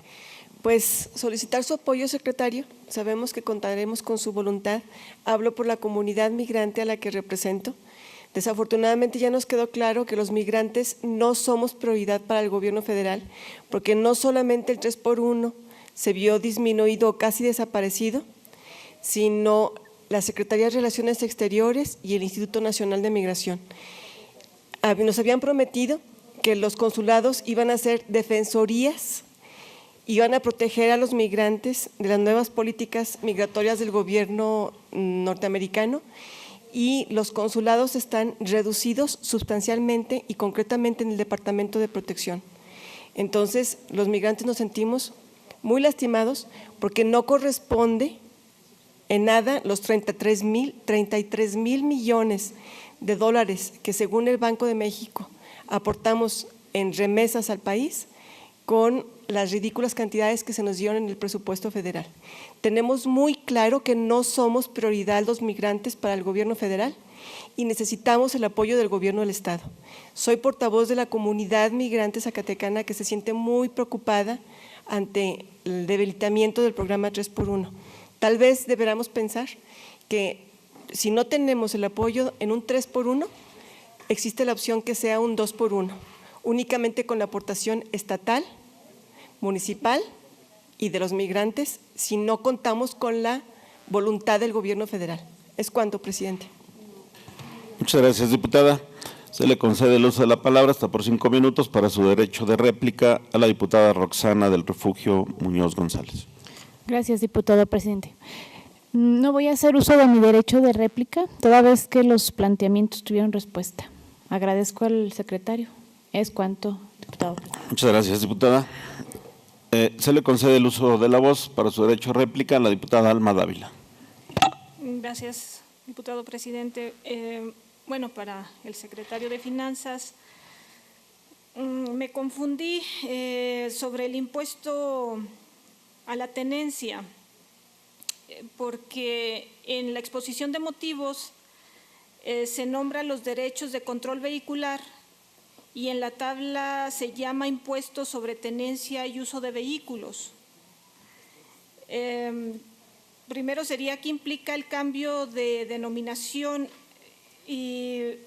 Pues solicitar su apoyo, secretario. Sabemos que contaremos con su voluntad. Hablo por la comunidad migrante a la que represento. Desafortunadamente ya nos quedó claro que los migrantes no somos prioridad para el gobierno federal, porque no solamente el 3x1 se vio disminuido o casi desaparecido, sino la Secretaría de Relaciones Exteriores y el Instituto Nacional de Migración. Nos habían prometido que los consulados iban a ser defensorías, iban a proteger a los migrantes de las nuevas políticas migratorias del gobierno norteamericano, y los consulados están reducidos sustancialmente y concretamente en el Departamento de Protección. Entonces, los migrantes nos sentimos muy lastimados porque no corresponde en nada los 33 mil millones de dólares que según el Banco de México aportamos en remesas al país con las ridículas cantidades que se nos dieron en el presupuesto federal. Tenemos muy claro que no somos prioridad los migrantes para el gobierno federal y necesitamos el apoyo del gobierno del estado. Soy portavoz de la comunidad migrante zacatecana que se siente muy preocupada ante el debilitamiento del programa 3x1. Tal vez deberíamos pensar que si no tenemos el apoyo en un 3x1, existe la opción que sea un 2x1, únicamente con la aportación estatal, municipal y de los migrantes, si no contamos con la voluntad del gobierno federal. Es cuanto, presidente. Muchas gracias, diputada. Se le concede el uso de la palabra hasta por 5 minutos para su derecho de réplica a la diputada Roxana del Refugio Muñoz González. Gracias, diputado presidente. No voy a hacer uso de mi derecho de réplica, toda vez que los planteamientos tuvieron respuesta. Agradezco al secretario. Es cuanto, diputado presidente. Muchas gracias, diputada. Se le concede el uso de la voz para su derecho de réplica a la diputada Alma Dávila. Gracias, diputado presidente. Bueno, para el secretario de Finanzas, me confundí sobre el impuesto a la tenencia, porque en la exposición de motivos se nombran los derechos de control vehicular y en la tabla se llama impuesto sobre tenencia y uso de vehículos. Primero sería qué implica el cambio de denominación y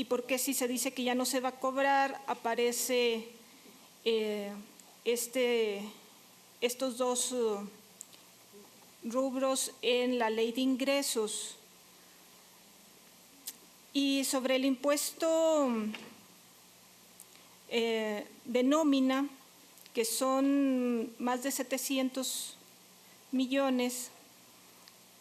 por qué si se dice que ya no se va a cobrar aparece estos dos rubros en la ley de ingresos. Y sobre el impuesto de nómina, que son más de 700 millones,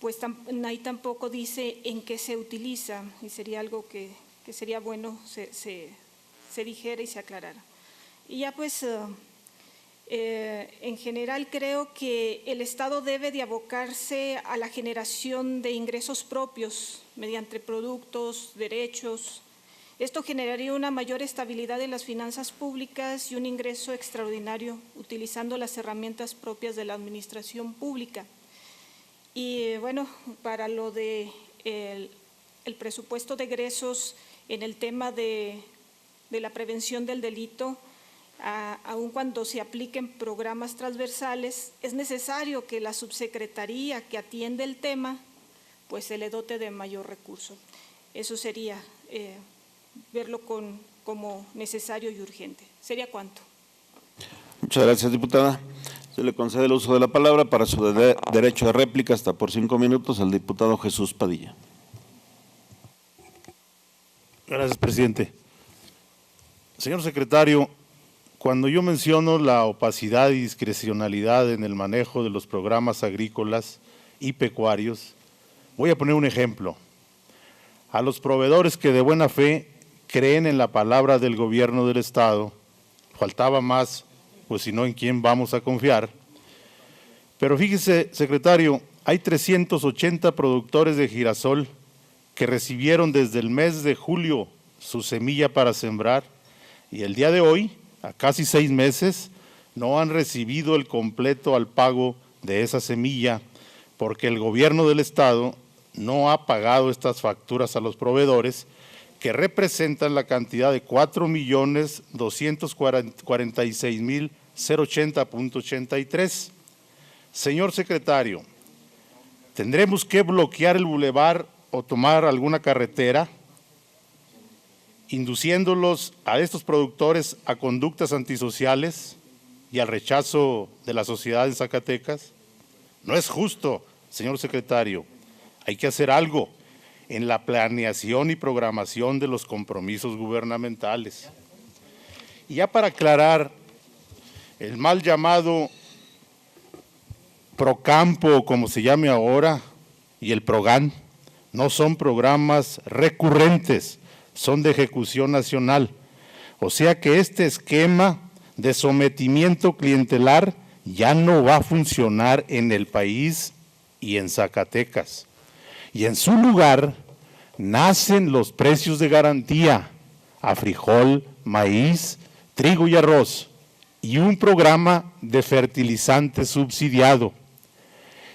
pues ahí tampoco dice en qué se utiliza y sería algo que sería bueno se dijera y se aclarara. Y ya pues en general creo que el Estado debe de abocarse a la generación de ingresos propios mediante productos, derechos. Esto generaría una mayor estabilidad en las finanzas públicas y un ingreso extraordinario utilizando las herramientas propias de la administración pública. Y bueno, para lo de el presupuesto de egresos en el tema de la prevención del delito, aun cuando se apliquen programas transversales, es necesario que la subsecretaría que atiende el tema, pues se le dote de mayor recurso. Eso sería verlo como necesario y urgente. ¿Sería cuánto? Muchas gracias, diputada. Se le concede el uso de la palabra para su derecho de réplica hasta por 5 minutos al diputado Jesús Padilla. Gracias, presidente. Señor secretario, cuando yo menciono la opacidad y discrecionalidad en el manejo de los programas agrícolas y pecuarios, voy a poner un ejemplo. A los proveedores que de buena fe creen en la palabra del gobierno del Estado, faltaba más, pues si no, ¿en quién vamos a confiar? Pero fíjese, secretario, hay 380 productores de girasol que recibieron desde el mes de julio su semilla para sembrar y el día de hoy, a casi 6 meses, no han recibido el completo al pago de esa semilla porque el gobierno del Estado no ha pagado estas facturas a los proveedores que representan la cantidad de 4.246.080.83. Señor secretario, ¿tendremos que bloquear el bulevar o tomar alguna carretera, induciéndolos a estos productores a conductas antisociales y al rechazo de la sociedad en Zacatecas? No es justo, señor secretario. Hay que hacer algo en la planeación y programación de los compromisos gubernamentales. Y ya para aclarar, el mal llamado Procampo, como se llame ahora, y el Progan, no son programas recurrentes, son de ejecución nacional. O sea que este esquema de sometimiento clientelar ya no va a funcionar en el país y en Zacatecas. Y en su lugar nacen los precios de garantía a frijol, maíz, trigo y arroz, y un programa de fertilizante subsidiado.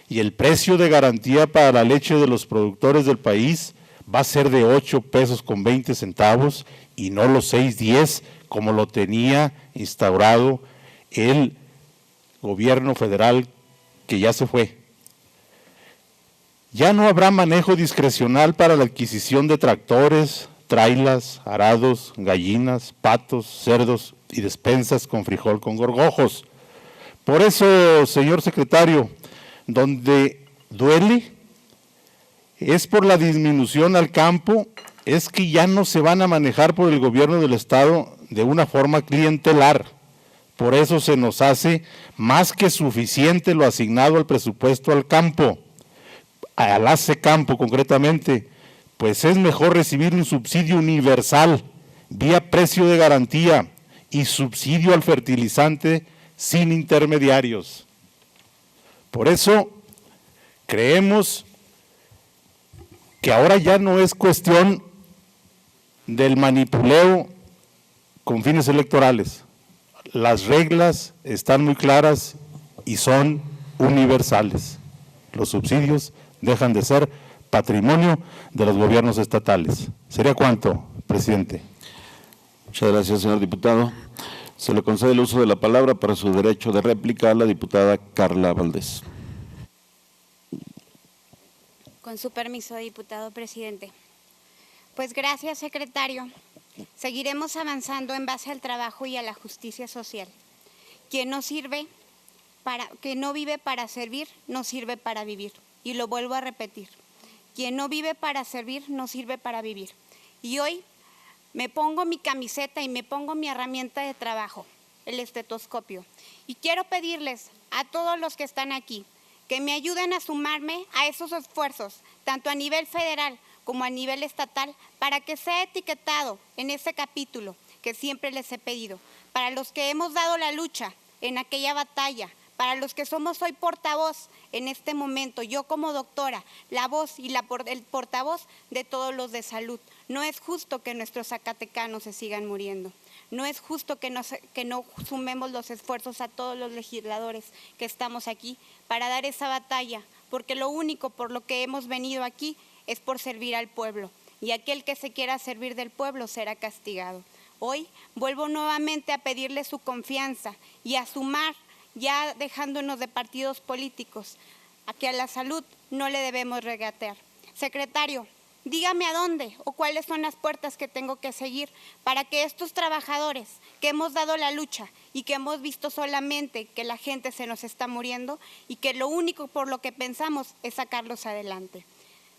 Y el precio de garantía para la leche de los productores del país va a ser de 8 pesos con 20 centavos y no los 6.10 como lo tenía instaurado el gobierno federal que ya se fue. Ya no habrá manejo discrecional para la adquisición de tractores, trailas, arados, gallinas, patos, cerdos y despensas con frijol con gorgojos. Por eso, señor secretario, donde duele es por la disminución al campo, es que ya no se van a manejar por el gobierno del estado de una forma clientelar. Por eso se nos hace más que suficiente lo asignado al presupuesto al campo, al ACE Campo concretamente, pues es mejor recibir un subsidio universal vía precio de garantía y subsidio al fertilizante sin intermediarios. Por eso creemos que ahora ya no es cuestión del manipuleo con fines electorales. Las reglas están muy claras y son universales. Los subsidios dejan de ser patrimonio de los gobiernos estatales. ¿Sería cuánto, presidente? Muchas gracias, señor diputado. Se le concede el uso de la palabra para su derecho de réplica a la diputada Carla Valdés. Con su permiso, diputado presidente. Pues gracias, secretario. Seguiremos avanzando en base al trabajo y a la justicia social. Quien no vive para servir, no sirve para vivir. Y lo vuelvo a repetir. Quien no vive para servir, no sirve para vivir. Y hoy me pongo mi camiseta y me pongo mi herramienta de trabajo, el estetoscopio. Y quiero pedirles a todos los que están aquí que me ayuden a sumarme a esos esfuerzos, tanto a nivel federal como a nivel estatal, para que sea etiquetado en ese capítulo que siempre les he pedido. Para los que hemos dado la lucha en aquella batalla, para los que somos hoy portavoz en este momento, yo como doctora, la voz y el portavoz de todos los de salud. No es justo que nuestros zacatecanos se sigan muriendo. No es justo que no sumemos los esfuerzos a todos los legisladores que estamos aquí para dar esa batalla, porque lo único por lo que hemos venido aquí es por servir al pueblo, y aquel que se quiera servir del pueblo será castigado. Hoy vuelvo nuevamente a pedirle su confianza y a sumar, ya dejándonos de partidos políticos, a que a la salud no le debemos regatear. Secretario, dígame a dónde o cuáles son las puertas que tengo que seguir para que estos trabajadores que hemos dado la lucha y que hemos visto solamente que la gente se nos está muriendo y que lo único por lo que pensamos es sacarlos adelante.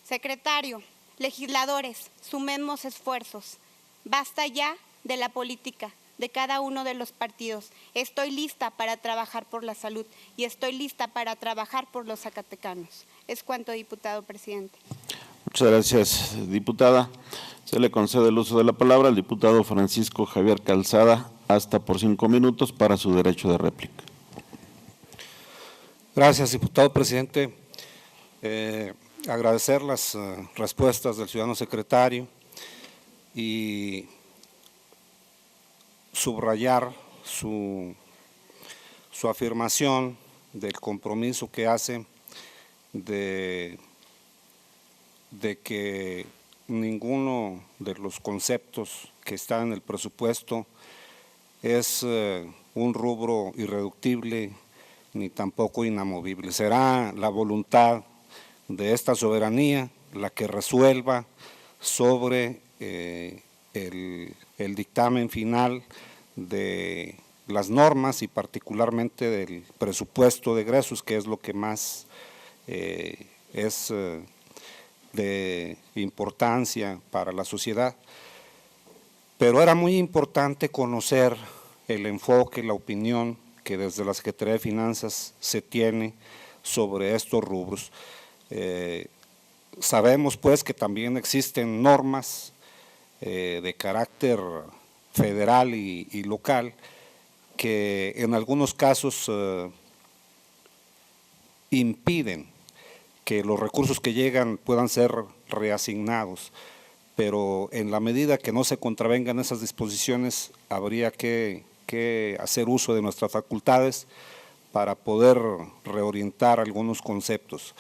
Secretario, legisladores, sumemos esfuerzos. Basta ya de la política de cada uno de los partidos. Estoy lista para trabajar por la salud y estoy lista para trabajar por los zacatecanos. Es cuanto, diputado presidente. Muchas gracias, diputada. Se le concede el uso de la palabra al diputado Francisco Javier Calzada, hasta por 5 minutos para su derecho de réplica. Gracias, diputado presidente. Agradecer las respuestas del ciudadano secretario y subrayar su afirmación del compromiso que hace de que ninguno de los conceptos que están en el presupuesto es un rubro irreductible ni tampoco inamovible. Será la voluntad de esta soberanía la que resuelva sobre el dictamen final de las normas y particularmente del presupuesto de egresos, que es lo que más es de importancia para la sociedad. Pero era muy importante conocer el enfoque, la opinión que desde la Secretaría de Finanzas se tiene sobre estos rubros. Sabemos pues que también existen normas de carácter federal y local que en algunos casos impiden que los recursos que llegan puedan ser reasignados, pero en la medida que no se contravengan esas disposiciones habría que hacer uso de nuestras facultades para poder reorientar algunos conceptos.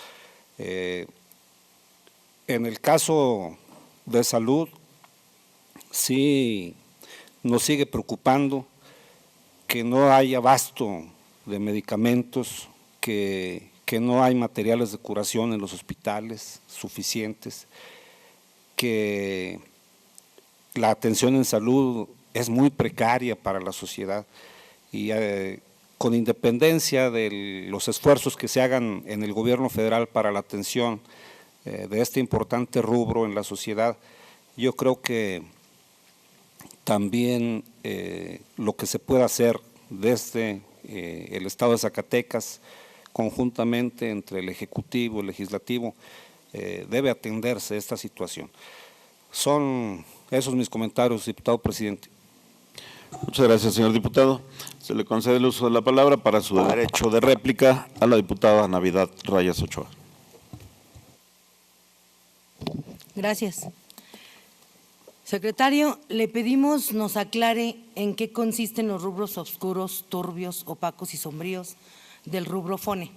En el caso de salud, sí nos sigue preocupando que no hay abasto de medicamentos, que no hay materiales de curación en los hospitales suficientes, que la atención en salud es muy precaria para la sociedad y con independencia de los esfuerzos que se hagan en el gobierno federal para la atención de este importante rubro en la sociedad, yo creo que también lo que se puede hacer desde el Estado de Zacatecas, conjuntamente entre el Ejecutivo y el Legislativo, debe atenderse esta situación. Son esos mis comentarios, diputado presidente. Muchas gracias, señor diputado. Se le concede el uso de la palabra para su derecho de réplica a la diputada Navidad Rayas Ochoa. Gracias. Secretario, le pedimos nos aclare en qué consisten los rubros oscuros, turbios, opacos y sombríos del rubro FONE.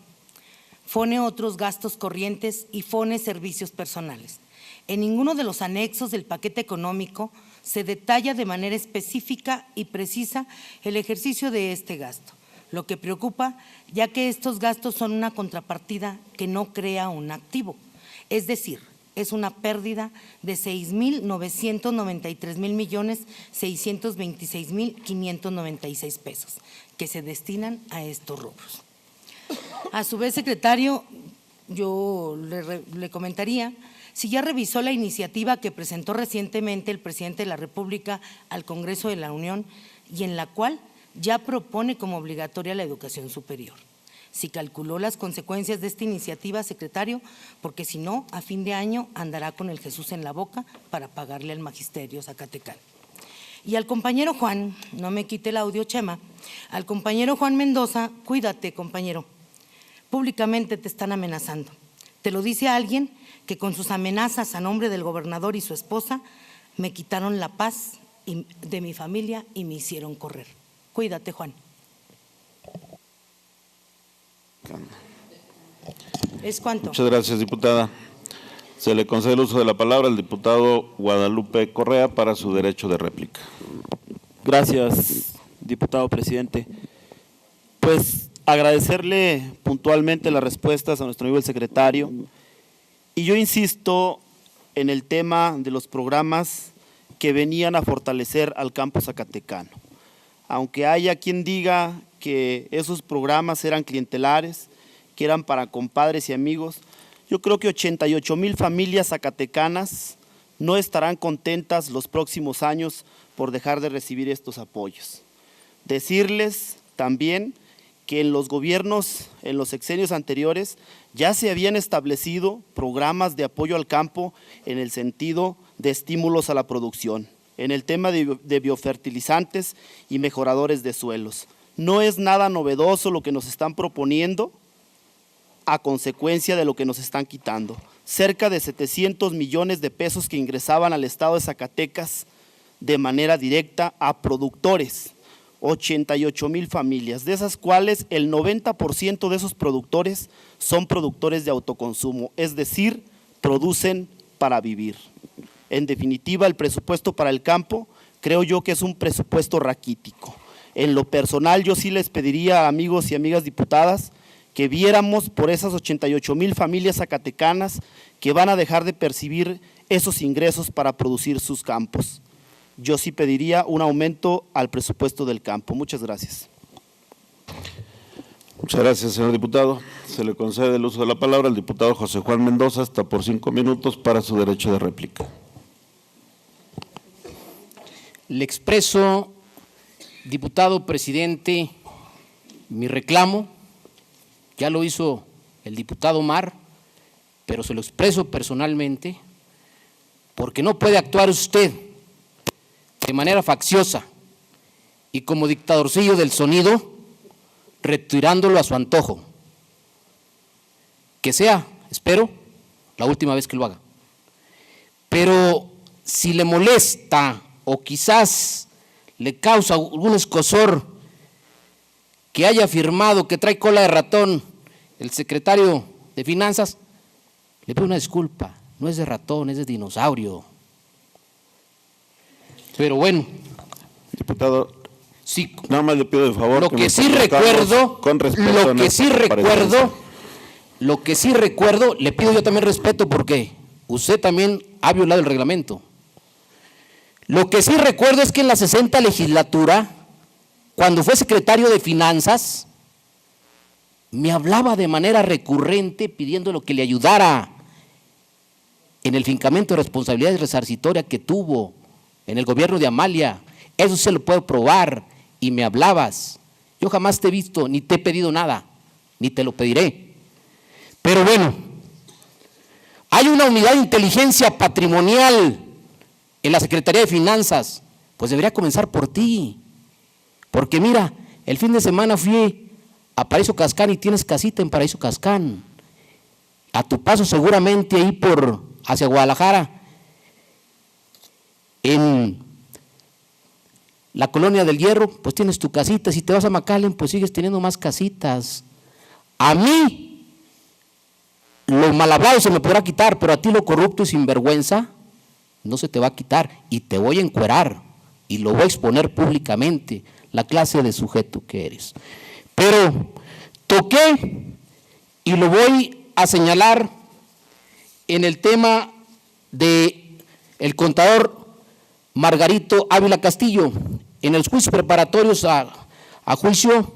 FONE otros gastos corrientes y FONE servicios personales. En ninguno de los anexos del paquete económico se detalla de manera específica y precisa el ejercicio de este gasto, lo que preocupa ya que estos gastos son una contrapartida que no crea un activo, es decir, es una pérdida de 6.993.626.596 pesos que se destinan a estos rubros. A su vez, secretario, yo le comentaría si ya revisó la iniciativa que presentó recientemente el presidente de la República al Congreso de la Unión y en la cual ya propone como obligatoria la educación superior. Si calculó las consecuencias de esta iniciativa, secretario, porque si no, a fin de año andará con el Jesús en la boca para pagarle al magisterio zacatecano. Y al compañero Juan, no me quite el audio, Chema, al compañero Juan Mendoza, cuídate, compañero, públicamente te están amenazando. Te lo dice alguien que con sus amenazas a nombre del gobernador y su esposa me quitaron la paz de mi familia y me hicieron correr. Cuídate, Juan. ¿Es cuánto? Muchas gracias, diputada. Se le concede el uso de la palabra al diputado Guadalupe Correa para su derecho de réplica. Gracias, diputado presidente. Pues agradecerle puntualmente las respuestas a nuestro amigo el secretario. Y yo insisto en el tema de los programas que venían a fortalecer al campo zacatecano. Aunque haya quien diga que esos programas eran clientelares, que eran para compadres y amigos, yo creo que 88,000 familias zacatecanas no estarán contentas los próximos años por dejar de recibir estos apoyos. Decirles también que en los gobiernos, en los sexenios anteriores, ya se habían establecido programas de apoyo al campo en el sentido de estímulos a la producción, en el tema de biofertilizantes y mejoradores de suelos. No es nada novedoso lo que nos están proponiendo a consecuencia de lo que nos están quitando. Cerca de 700 millones de pesos que ingresaban al estado de Zacatecas de manera directa a productores, 88,000 familias, de esas cuales el 90% de esos productores son productores de autoconsumo, es decir, producen para vivir. En definitiva, el presupuesto para el campo creo yo que es un presupuesto raquítico. En lo personal, yo sí les pediría a amigos y amigas diputadas que viéramos por esas 88,000 familias zacatecanas que van a dejar de percibir esos ingresos para producir sus campos. Yo sí pediría un aumento al presupuesto del campo. Muchas gracias. Muchas gracias, señor diputado. Se le concede el uso de la palabra al diputado José Juan Mendoza, hasta por 5 minutos para su derecho de réplica. Le expreso Diputado presidente, mi reclamo, ya lo hizo el diputado Omar, pero se lo expreso personalmente, porque no puede actuar usted de manera facciosa y como dictadorcillo del sonido, retirándolo a su antojo. Que sea, espero, la última vez que lo haga. Pero si le molesta o quizás le causa algún escozor que haya firmado que trae cola de ratón el secretario de Finanzas, le pido una disculpa, no es de ratón, es de dinosaurio. Pero bueno. Diputado, sí, nada más le pido de favor. Lo que sí recuerdo, lo que sí recuerdo, le pido yo también respeto porque usted también ha violado el reglamento. Lo que sí recuerdo es que en la 60 legislatura, cuando fue secretario de Finanzas, me hablaba de manera recurrente pidiéndole que le ayudara en el fincamiento de responsabilidades resarcitorias que tuvo en el gobierno de Amalia. Eso se lo puedo probar y me hablabas. Yo jamás te he visto, ni te he pedido nada, ni te lo pediré. Pero bueno, hay una unidad de inteligencia patrimonial en la Secretaría de Finanzas, pues debería comenzar por ti. Porque mira, el fin de semana fui a Paraíso Cascán y tienes casita en Paraíso Cascán. A tu paso seguramente ahí hacia Guadalajara, en la Colonia del Hierro, pues tienes tu casita. Si te vas a McAllen, pues sigues teniendo más casitas. A mí, lo mal hablado se me podrá quitar, pero a ti lo corrupto y sinvergüenza no se te va a quitar. Y te voy a encuerar y lo voy a exponer públicamente, la clase de sujeto que eres. Pero toqué y lo voy a señalar en el tema de el contador Margarito Ávila Castillo. En los juicios preparatorios a juicio,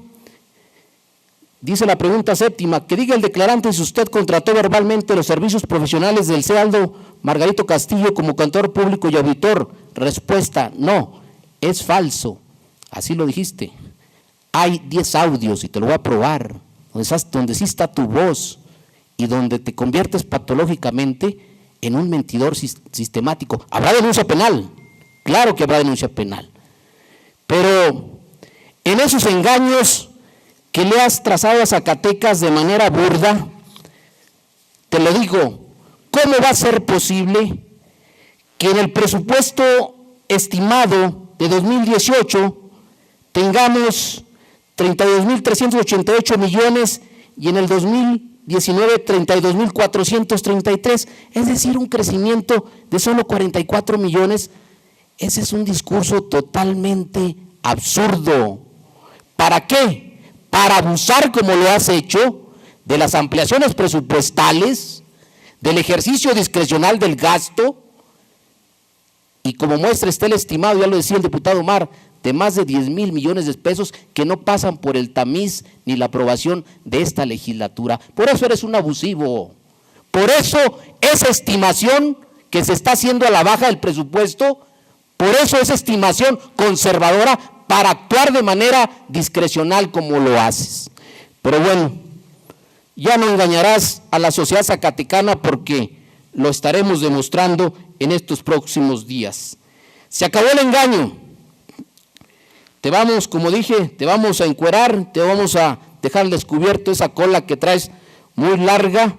dice la pregunta séptima, que diga el declarante si usted contrató verbalmente los servicios profesionales del cealdo Margarito Castillo como contador público y auditor. Respuesta, no, es falso. Así lo dijiste. Hay 10 audios y te lo voy a probar, donde sí está tu voz y donde te conviertes patológicamente en un mentidor sistemático. Habrá denuncia penal, claro que habrá denuncia penal, pero en esos engaños que le has trazado a Zacatecas de manera burda, te lo digo, ¿cómo va a ser posible que en el presupuesto estimado de 2018 tengamos 32.388 millones y en el 2019 32.433, es decir, un crecimiento de solo 44 millones? Ese es un discurso totalmente absurdo. ¿Para qué? Para abusar, como lo has hecho, de las ampliaciones presupuestales, del ejercicio discrecional del gasto, y como muestra está el estimado, ya lo decía el diputado Omar, de más de 10,000 millones de pesos que no pasan por el tamiz ni la aprobación de esta legislatura. Por eso eres un abusivo. Por eso esa estimación que se está haciendo a la baja del presupuesto, por eso esa estimación conservadora para actuar de manera discrecional como lo haces. Pero bueno, ya no engañarás a la sociedad zacatecana porque lo estaremos demostrando en estos próximos días. Se acabó el engaño. Te vamos, como dije, te vamos a encuerar, te vamos a dejar descubierto esa cola que traes muy larga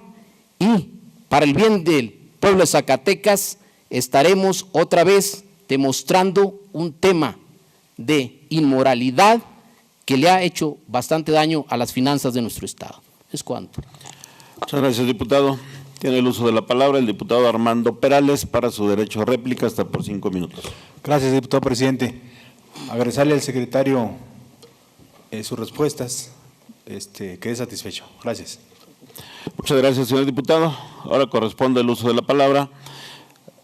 y para el bien del pueblo de Zacatecas estaremos otra vez demostrando un tema de inmoralidad que le ha hecho bastante daño a las finanzas de nuestro Estado. Es cuanto. Muchas gracias, diputado. Tiene el uso de la palabra el diputado Armando Perales para su derecho a réplica hasta por 5 minutos. Gracias, diputado presidente. Agradecerle al secretario sus respuestas, quedé satisfecho. Gracias. Muchas gracias, señor diputado. Ahora corresponde el uso de la palabra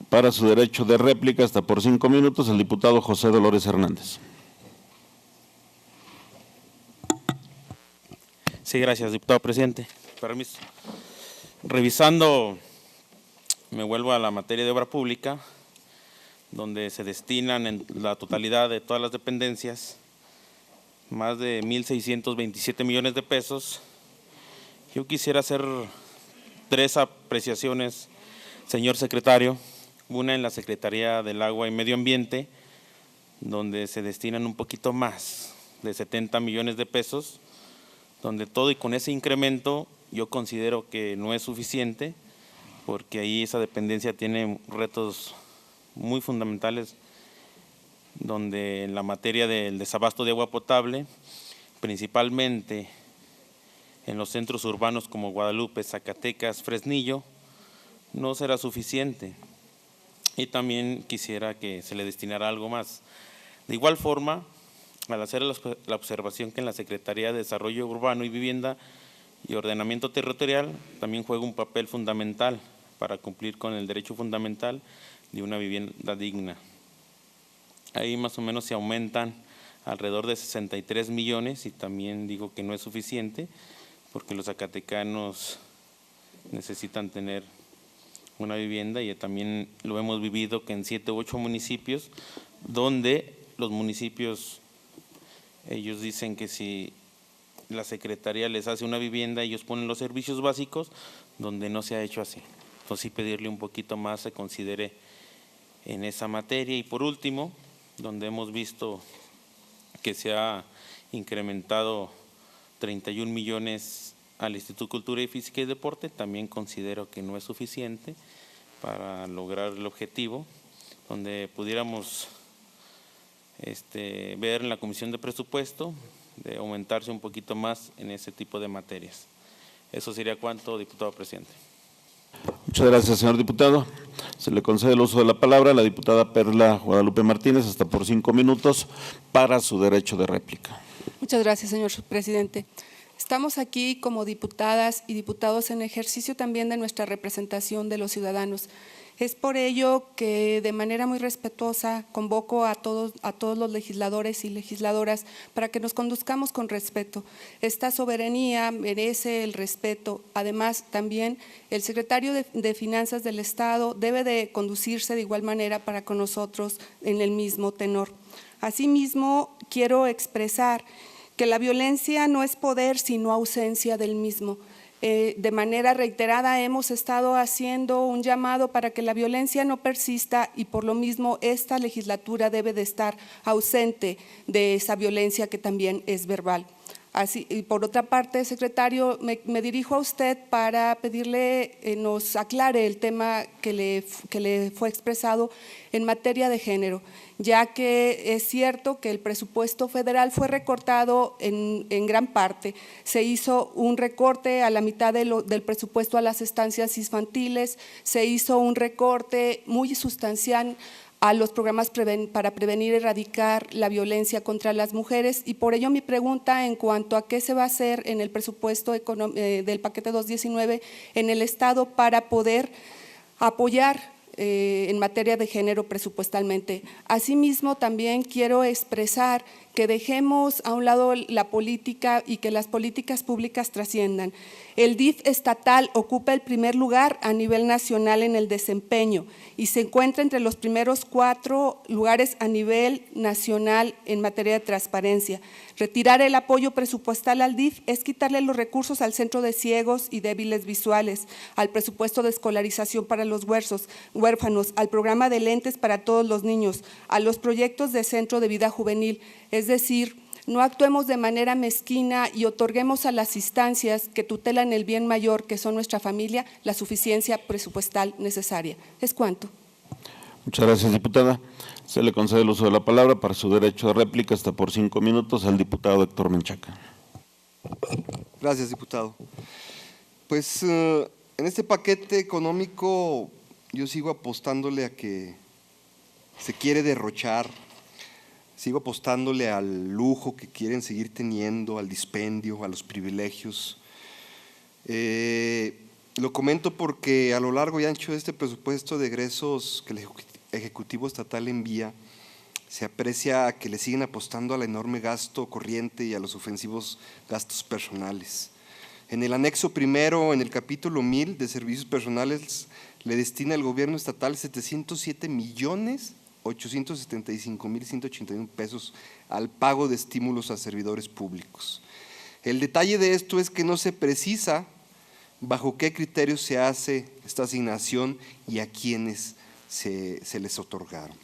para su derecho de réplica hasta por 5 minutos el diputado José Dolores Hernández. Sí, gracias, diputado presidente. Permiso. Revisando, me vuelvo a la materia de obra pública, donde se destinan en la totalidad de todas las dependencias más de 1.627 millones de pesos. Yo quisiera hacer 3 apreciaciones, señor secretario. Una en la Secretaría del Agua y Medio Ambiente, donde se destinan un poquito más de 70 millones de pesos, donde todo y con ese incremento yo considero que no es suficiente, porque ahí esa dependencia tiene retos muy fundamentales, donde en la materia del desabasto de agua potable, principalmente en los centros urbanos como Guadalupe, Zacatecas, Fresnillo, no será suficiente. Y también quisiera que se le destinara algo más. De igual forma, al hacer la observación que en la Secretaría de Desarrollo Urbano y Vivienda y Ordenamiento Territorial también juega un papel fundamental para cumplir con el derecho fundamental de una vivienda digna. Ahí más o menos se aumentan alrededor de 63 millones y también digo que no es suficiente porque los zacatecanos necesitan tener una vivienda y también lo hemos vivido que en 7 u 8 municipios donde los municipios, ellos dicen que si la Secretaría les hace una vivienda, ellos ponen los servicios básicos donde no se ha hecho así. Entonces sí pedirle un poquito más se considere en esa materia. Y por último, donde hemos visto que se ha incrementado 31 millones al Instituto de Cultura y Física y Deporte, también considero que no es suficiente para lograr el objetivo, donde pudiéramos ver en la Comisión de Presupuesto de aumentarse un poquito más en ese tipo de materias. Eso sería cuanto, diputado presidente. Muchas gracias, señor diputado. Se le concede el uso de la palabra a la diputada Perla Guadalupe Martínez, hasta por 5 minutos, para su derecho de réplica. Muchas gracias, señor presidente. Estamos aquí como diputadas y diputados en ejercicio también de nuestra representación de los ciudadanos. Es por ello que de manera muy respetuosa convoco a todos los legisladores y legisladoras para que nos conduzcamos con respeto. Esta soberanía merece el respeto. Además, también el secretario de Finanzas del Estado debe de conducirse de igual manera para con nosotros en el mismo tenor. Asimismo, quiero expresar que la violencia no es poder, sino ausencia del mismo. De manera reiterada hemos estado haciendo un llamado para que la violencia no persista y por lo mismo esta legislatura debe de estar ausente de esa violencia que también es verbal. Así, y por otra parte, secretario, me dirijo a usted para pedirle nos aclare el tema que le fue expresado en materia de género, ya que es cierto que el presupuesto federal fue recortado en gran parte. Se hizo un recorte a la mitad del presupuesto a las estancias infantiles, se hizo un recorte muy sustancial a los programas para prevenir y erradicar la violencia contra las mujeres y por ello mi pregunta en cuanto a qué se va a hacer en el presupuesto del paquete 219 en el Estado para poder apoyar en materia de género presupuestalmente. Asimismo, también quiero expresar que dejemos a un lado la política y que las políticas públicas trasciendan. El DIF estatal ocupa el primer lugar a nivel nacional en el desempeño y se encuentra entre los primeros 4 lugares a nivel nacional en materia de transparencia. Retirar el apoyo presupuestal al DIF es quitarle los recursos al Centro de Ciegos y Débiles Visuales, al presupuesto de escolarización para los huérfanos, al programa de lentes para todos los niños, a los proyectos de Centro de Vida Juvenil. Es decir, no actuemos de manera mezquina y otorguemos a las instancias que tutelan el bien mayor, que son nuestra familia, la suficiencia presupuestal necesaria. ¿Es cuanto? Muchas gracias, diputada. Se le concede el uso de la palabra para su derecho de réplica hasta por 5 minutos al diputado Héctor Menchaca. Gracias, diputado. Pues en este paquete económico yo sigo apostándole a que se quiere derrochar. Sigo apostándole al lujo que quieren seguir teniendo, al dispendio, a los privilegios. Lo comento porque a lo largo y ancho de este presupuesto de egresos que el Ejecutivo Estatal envía, se aprecia que le siguen apostando al enorme gasto corriente y a los ofensivos gastos personales. En el anexo primero, en el capítulo 1000 de servicios personales, le destina el gobierno estatal 707 millones 875,181 pesos al pago de estímulos a servidores públicos. El detalle de esto es que no se precisa bajo qué criterios se hace esta asignación y a quiénes se les otorgaron.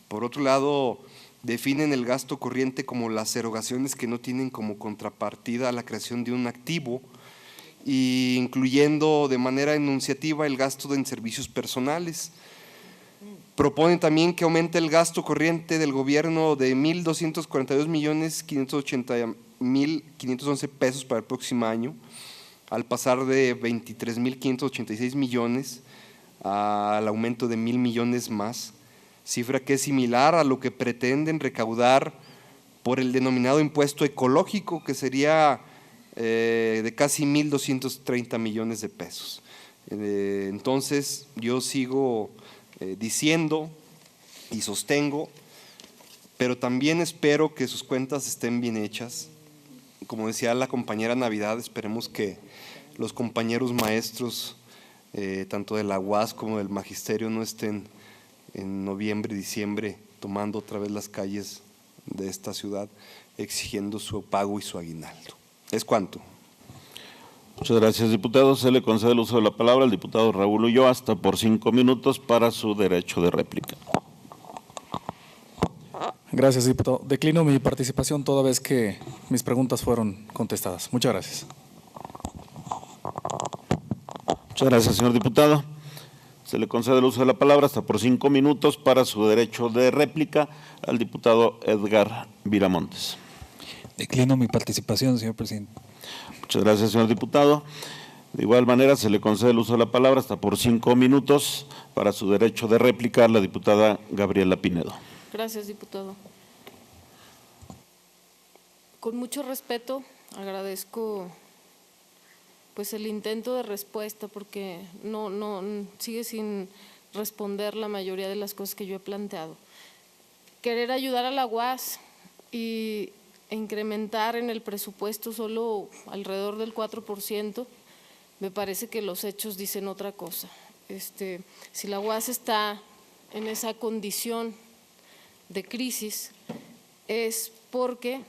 Por otro lado, definen el gasto corriente como las erogaciones que no tienen como contrapartida la creación de un activo, y incluyendo de manera enunciativa el gasto en servicios personales. Proponen también que aumente el gasto corriente del gobierno de 1,242,580,511 pesos para el próximo año, al pasar de 23,586 millones al aumento de 1,000 millones más, cifra que es similar a lo que pretenden recaudar por el denominado impuesto ecológico, que sería de casi 1,230 millones de pesos. Entonces, yo sigo diciendo y sostengo, pero también espero que sus cuentas estén bien hechas. Como decía la compañera Navidad, esperemos que los compañeros maestros, tanto de la UAS como del Magisterio, no estén en noviembre y diciembre tomando otra vez las calles de esta ciudad exigiendo su pago y su aguinaldo. ¿Es cuánto? Muchas gracias, diputado. Se le concede el uso de la palabra al diputado Raúl Ulloa, hasta por 5 minutos para su derecho de réplica. Gracias, diputado. Declino mi participación toda vez que mis preguntas fueron contestadas. Muchas gracias. Muchas gracias, señor diputado. Se le concede el uso de la palabra hasta por 5 minutos para su derecho de réplica al diputado Edgar Viramontes. Declino mi participación, señor presidente. Muchas gracias, señor diputado. De igual manera, se le concede el uso de la palabra hasta por 5 minutos para su derecho de réplica a la diputada Gabriela Pinedo. Gracias, diputado. Con mucho respeto, agradezco pues el intento de respuesta, porque no sigue sin responder la mayoría de las cosas que yo he planteado. Querer ayudar a la UAS e incrementar en el presupuesto solo alrededor del 4%, me parece que los hechos dicen otra cosa. Si la UAS está en esa condición de crisis es porque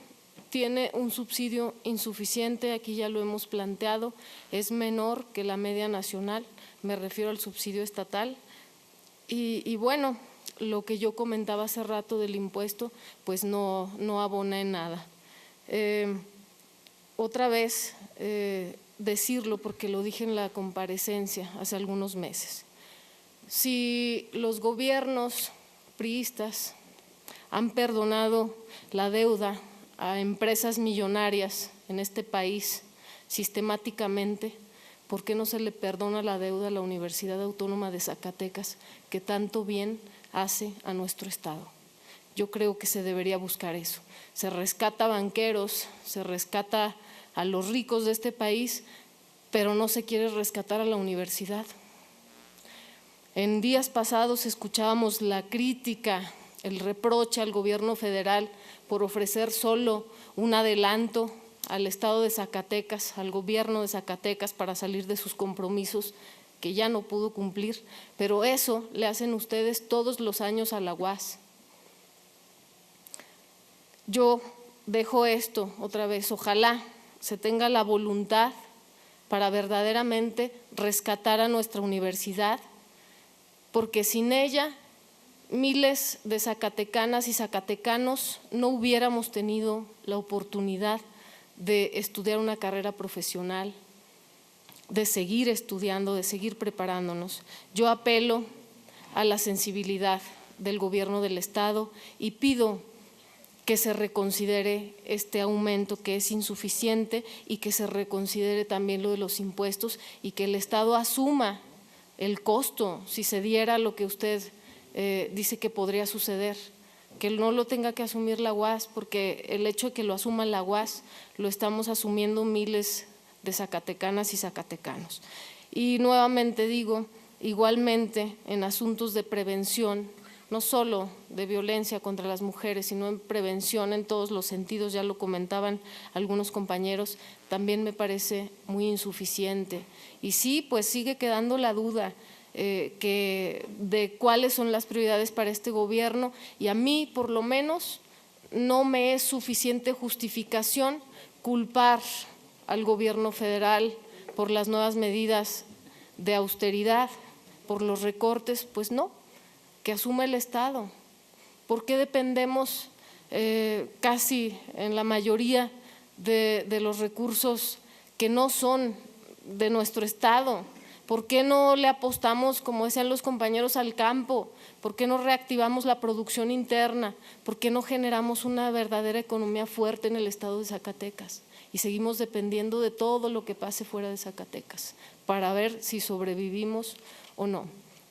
tiene un subsidio insuficiente, aquí ya lo hemos planteado, es menor que la media nacional, me refiero al subsidio estatal, y bueno, lo que yo comentaba hace rato del impuesto, pues no abona en nada. Otra vez decirlo, porque lo dije en la comparecencia hace algunos meses, si los gobiernos priistas han perdonado la deuda a empresas millonarias en este país sistemáticamente, ¿por qué no se le perdona la deuda a la Universidad Autónoma de Zacatecas, que tanto bien hace a nuestro Estado? Yo creo que se debería buscar eso. Se rescata a banqueros, se rescata a los ricos de este país, pero no se quiere rescatar a la universidad. En días pasados escuchábamos la crítica, el reproche al gobierno federal por ofrecer solo un adelanto al Estado de Zacatecas, al gobierno de Zacatecas, para salir de sus compromisos que ya no pudo cumplir, pero eso le hacen ustedes todos los años a la UAS. Yo dejo esto otra vez, ojalá se tenga la voluntad para verdaderamente rescatar a nuestra universidad, porque sin ella miles de zacatecanas y zacatecanos no hubiéramos tenido la oportunidad de estudiar una carrera profesional, de seguir estudiando, de seguir preparándonos. Yo apelo a la sensibilidad del gobierno del Estado y pido que se reconsidere este aumento que es insuficiente y que se reconsidere también lo de los impuestos y que el Estado asuma el costo si se diera lo que usted dice que podría suceder, que no lo tenga que asumir la UAS, porque el hecho de que lo asuma la UAS lo estamos asumiendo miles de zacatecanas y zacatecanos. Y nuevamente digo, igualmente en asuntos de prevención, no solo de violencia contra las mujeres, sino en prevención en todos los sentidos, ya lo comentaban algunos compañeros, también me parece muy insuficiente. Y sí, pues sigue quedando la duda. de cuáles son las prioridades para este gobierno, y a mí, por lo menos, no me es suficiente justificación culpar al gobierno federal por las nuevas medidas de austeridad, por los recortes. Pues no, que asuma el Estado. ¿Por qué dependemos casi en la mayoría de los recursos que no son de nuestro Estado? ¿Por qué no le apostamos, como decían los compañeros, al campo? ¿Por qué no reactivamos la producción interna? ¿Por qué no generamos una verdadera economía fuerte en el estado de Zacatecas? Y seguimos dependiendo de todo lo que pase fuera de Zacatecas para ver si sobrevivimos o no.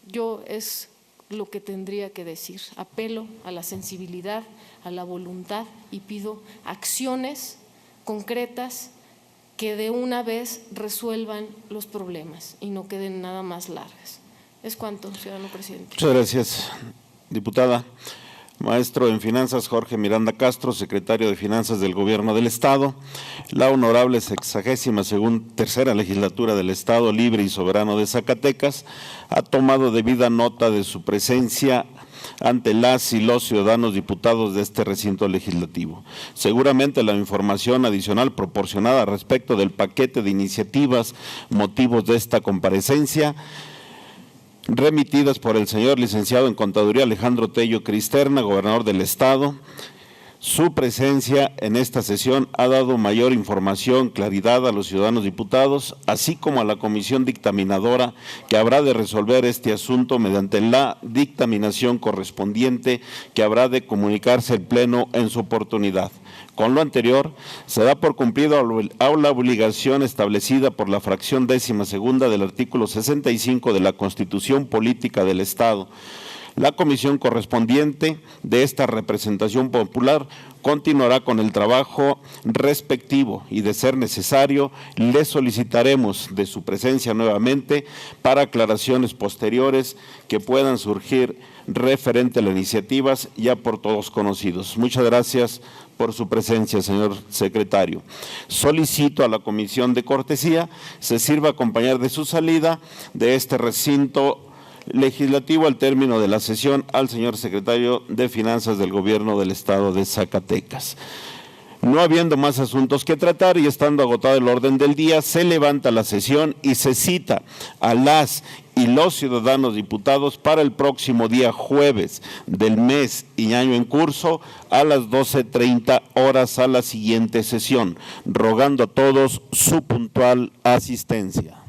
Yo es lo que tendría que decir. Apelo a la sensibilidad, a la voluntad y pido acciones concretas que de una vez resuelvan los problemas y no queden nada más largas. Es cuanto, ciudadano presidente. Muchas gracias, diputada. Maestro en Finanzas Jorge Miranda Castro, secretario de Finanzas del Gobierno del Estado. La honorable 62ª legislatura del Estado Libre y Soberano de Zacatecas ha tomado debida nota de su presencia ante las y los ciudadanos diputados de este recinto legislativo. Seguramente la información adicional proporcionada respecto del paquete de iniciativas motivos de esta comparecencia remitidas por el señor licenciado en Contaduría Alejandro Tello Cristerna, gobernador del Estado. Su presencia en esta sesión ha dado mayor información, claridad a los ciudadanos diputados, así como a la comisión dictaminadora que habrá de resolver este asunto mediante la dictaminación correspondiente que habrá de comunicarse al Pleno en su oportunidad. Con lo anterior, se da por cumplido a la obligación establecida por la fracción 12ª del artículo 65 de la Constitución Política del Estado. La comisión correspondiente de esta representación popular continuará con el trabajo respectivo y, de ser necesario, le solicitaremos de su presencia nuevamente para aclaraciones posteriores que puedan surgir referente a las iniciativas ya por todos conocidos. Muchas gracias por su presencia, señor secretario. Solicito a la comisión de cortesía se sirva acompañar de su salida de este recinto legislativo al término de la sesión al señor secretario de Finanzas del Gobierno del Estado de Zacatecas. No habiendo más asuntos que tratar y estando agotado el orden del día, se levanta la sesión y se cita a las y los ciudadanos diputados para el próximo día jueves del mes y año en curso a las 12:30 horas a la siguiente sesión, rogando a todos su puntual asistencia.